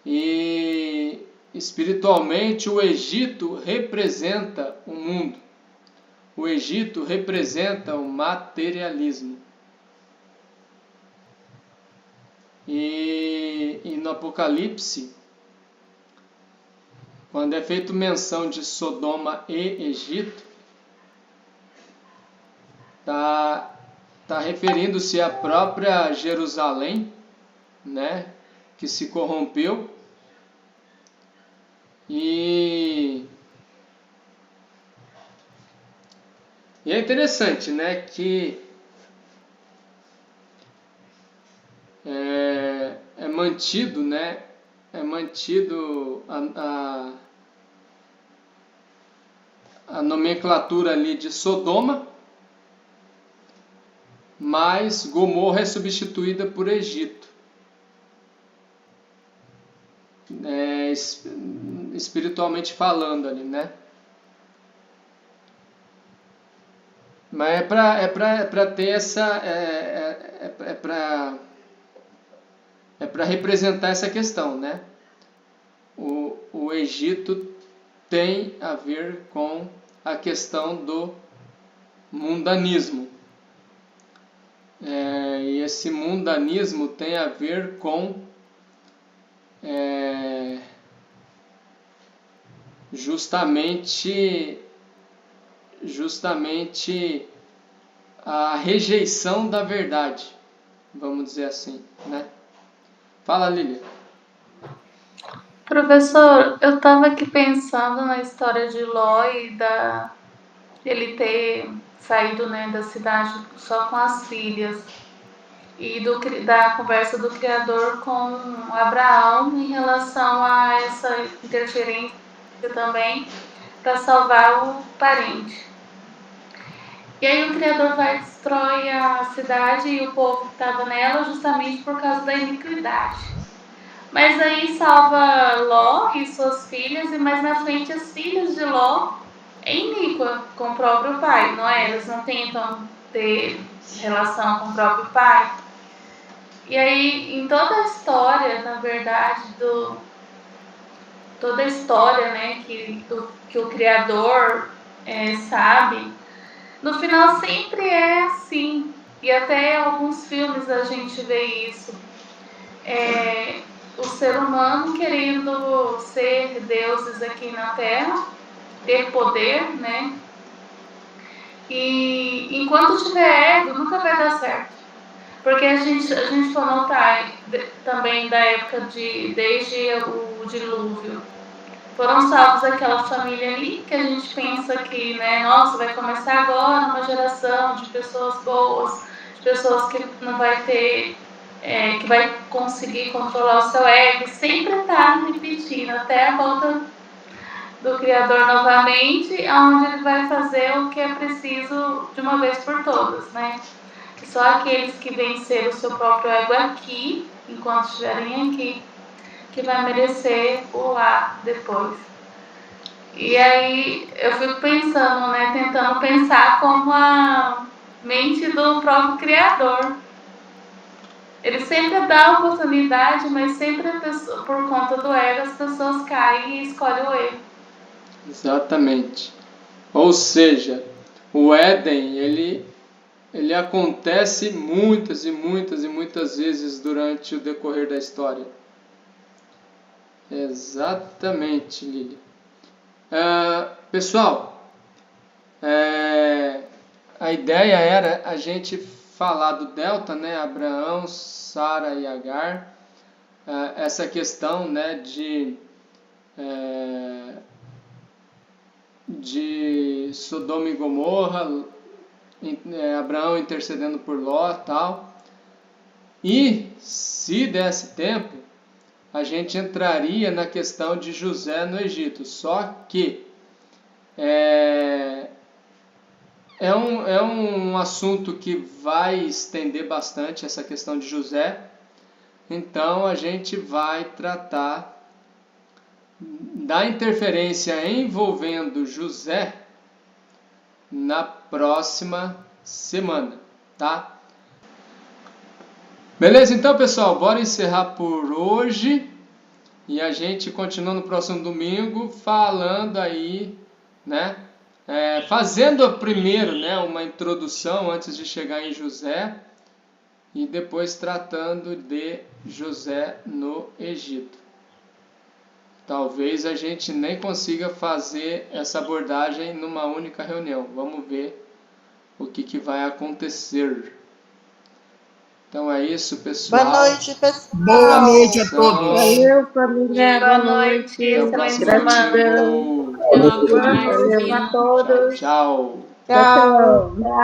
S1: E espiritualmente o Egito representa o mundo. O Egito representa o materialismo. E no Apocalipse, quando é feito menção de Sodoma e Egito, está referindo-se à própria Jerusalém, né, que se corrompeu. E é interessante, né, que é mantido, né, a nomenclatura ali de Sodoma, mas Gomorra é substituída por Egito. Espiritualmente falando ali, né? Mas é para ter essa para representar essa questão, né? O Egito tem a ver com a questão do mundanismo. E esse mundanismo tem a ver com justamente a rejeição da verdade, vamos dizer assim, né? Fala, Lília.
S4: Professor, eu estava aqui pensando na história de Ló e ele ter saído, né, da cidade só com as filhas, e da conversa do Criador com Abraão em relação a essa interferência também para salvar o parente. E aí o Criador vai e destrói a cidade e o povo que estava nela justamente por causa da iniquidade. Mas aí salva Ló e suas filhas, e mais na frente as filhas de Ló é iníqua com o próprio pai, não é? Elas não tentam ter relação com o próprio pai. E aí, em toda a história, na verdade, toda a história, né, que o Criador sabe, no final sempre é assim. E até em alguns filmes a gente vê isso. O ser humano querendo ser deuses aqui na Terra, ter poder, né? E enquanto tiver ego, nunca vai dar certo. Porque a gente for notar também da época desde o dilúvio, foram salvos aquela família ali que a gente pensa que, né, nossa, vai começar agora uma geração de pessoas boas, de pessoas que não vai ter, que vai conseguir controlar o seu ego, sempre está repetindo até a volta do Criador novamente, onde ele vai fazer o que é preciso de uma vez por todas, né? Que só aqueles que venceram o seu próprio ego aqui, enquanto estiverem aqui, que vai merecer o lá depois. E aí eu fico pensando, né, tentando pensar como a mente do próprio Criador. Ele sempre dá a oportunidade, mas sempre por conta do ego as pessoas caem e escolhem o erro.
S1: Exatamente. Ou seja, o Éden, ele acontece muitas e muitas e muitas vezes durante o decorrer da história. Exatamente, Lili. Pessoal, a ideia era a gente falar do Delta, né? Abraão, Sara e Agar. Essa questão, né, de Sodoma e Gomorra, Abraão intercedendo por Ló e tal. E, se desse tempo, a gente entraria na questão de José no Egito. Só que é um assunto que vai estender bastante essa questão de José. Então, a gente vai tratar da interferência envolvendo José na próxima semana, tá? Beleza, então, pessoal, bora encerrar por hoje e a gente continua no próximo domingo falando aí, né? Fazendo primeiro, né, uma introdução antes de chegar em José e depois tratando de José no Egito. Talvez a gente nem consiga fazer essa abordagem numa única reunião. Vamos ver o que vai acontecer. Então é isso, pessoal.
S2: Boa noite, pessoal.
S6: Boa noite a todos.
S3: Valeu, família.
S4: Boa noite.
S1: Até o próximo domingo.
S3: Valeu a todos.
S1: Tchau.
S2: Tchau.
S3: Tchau.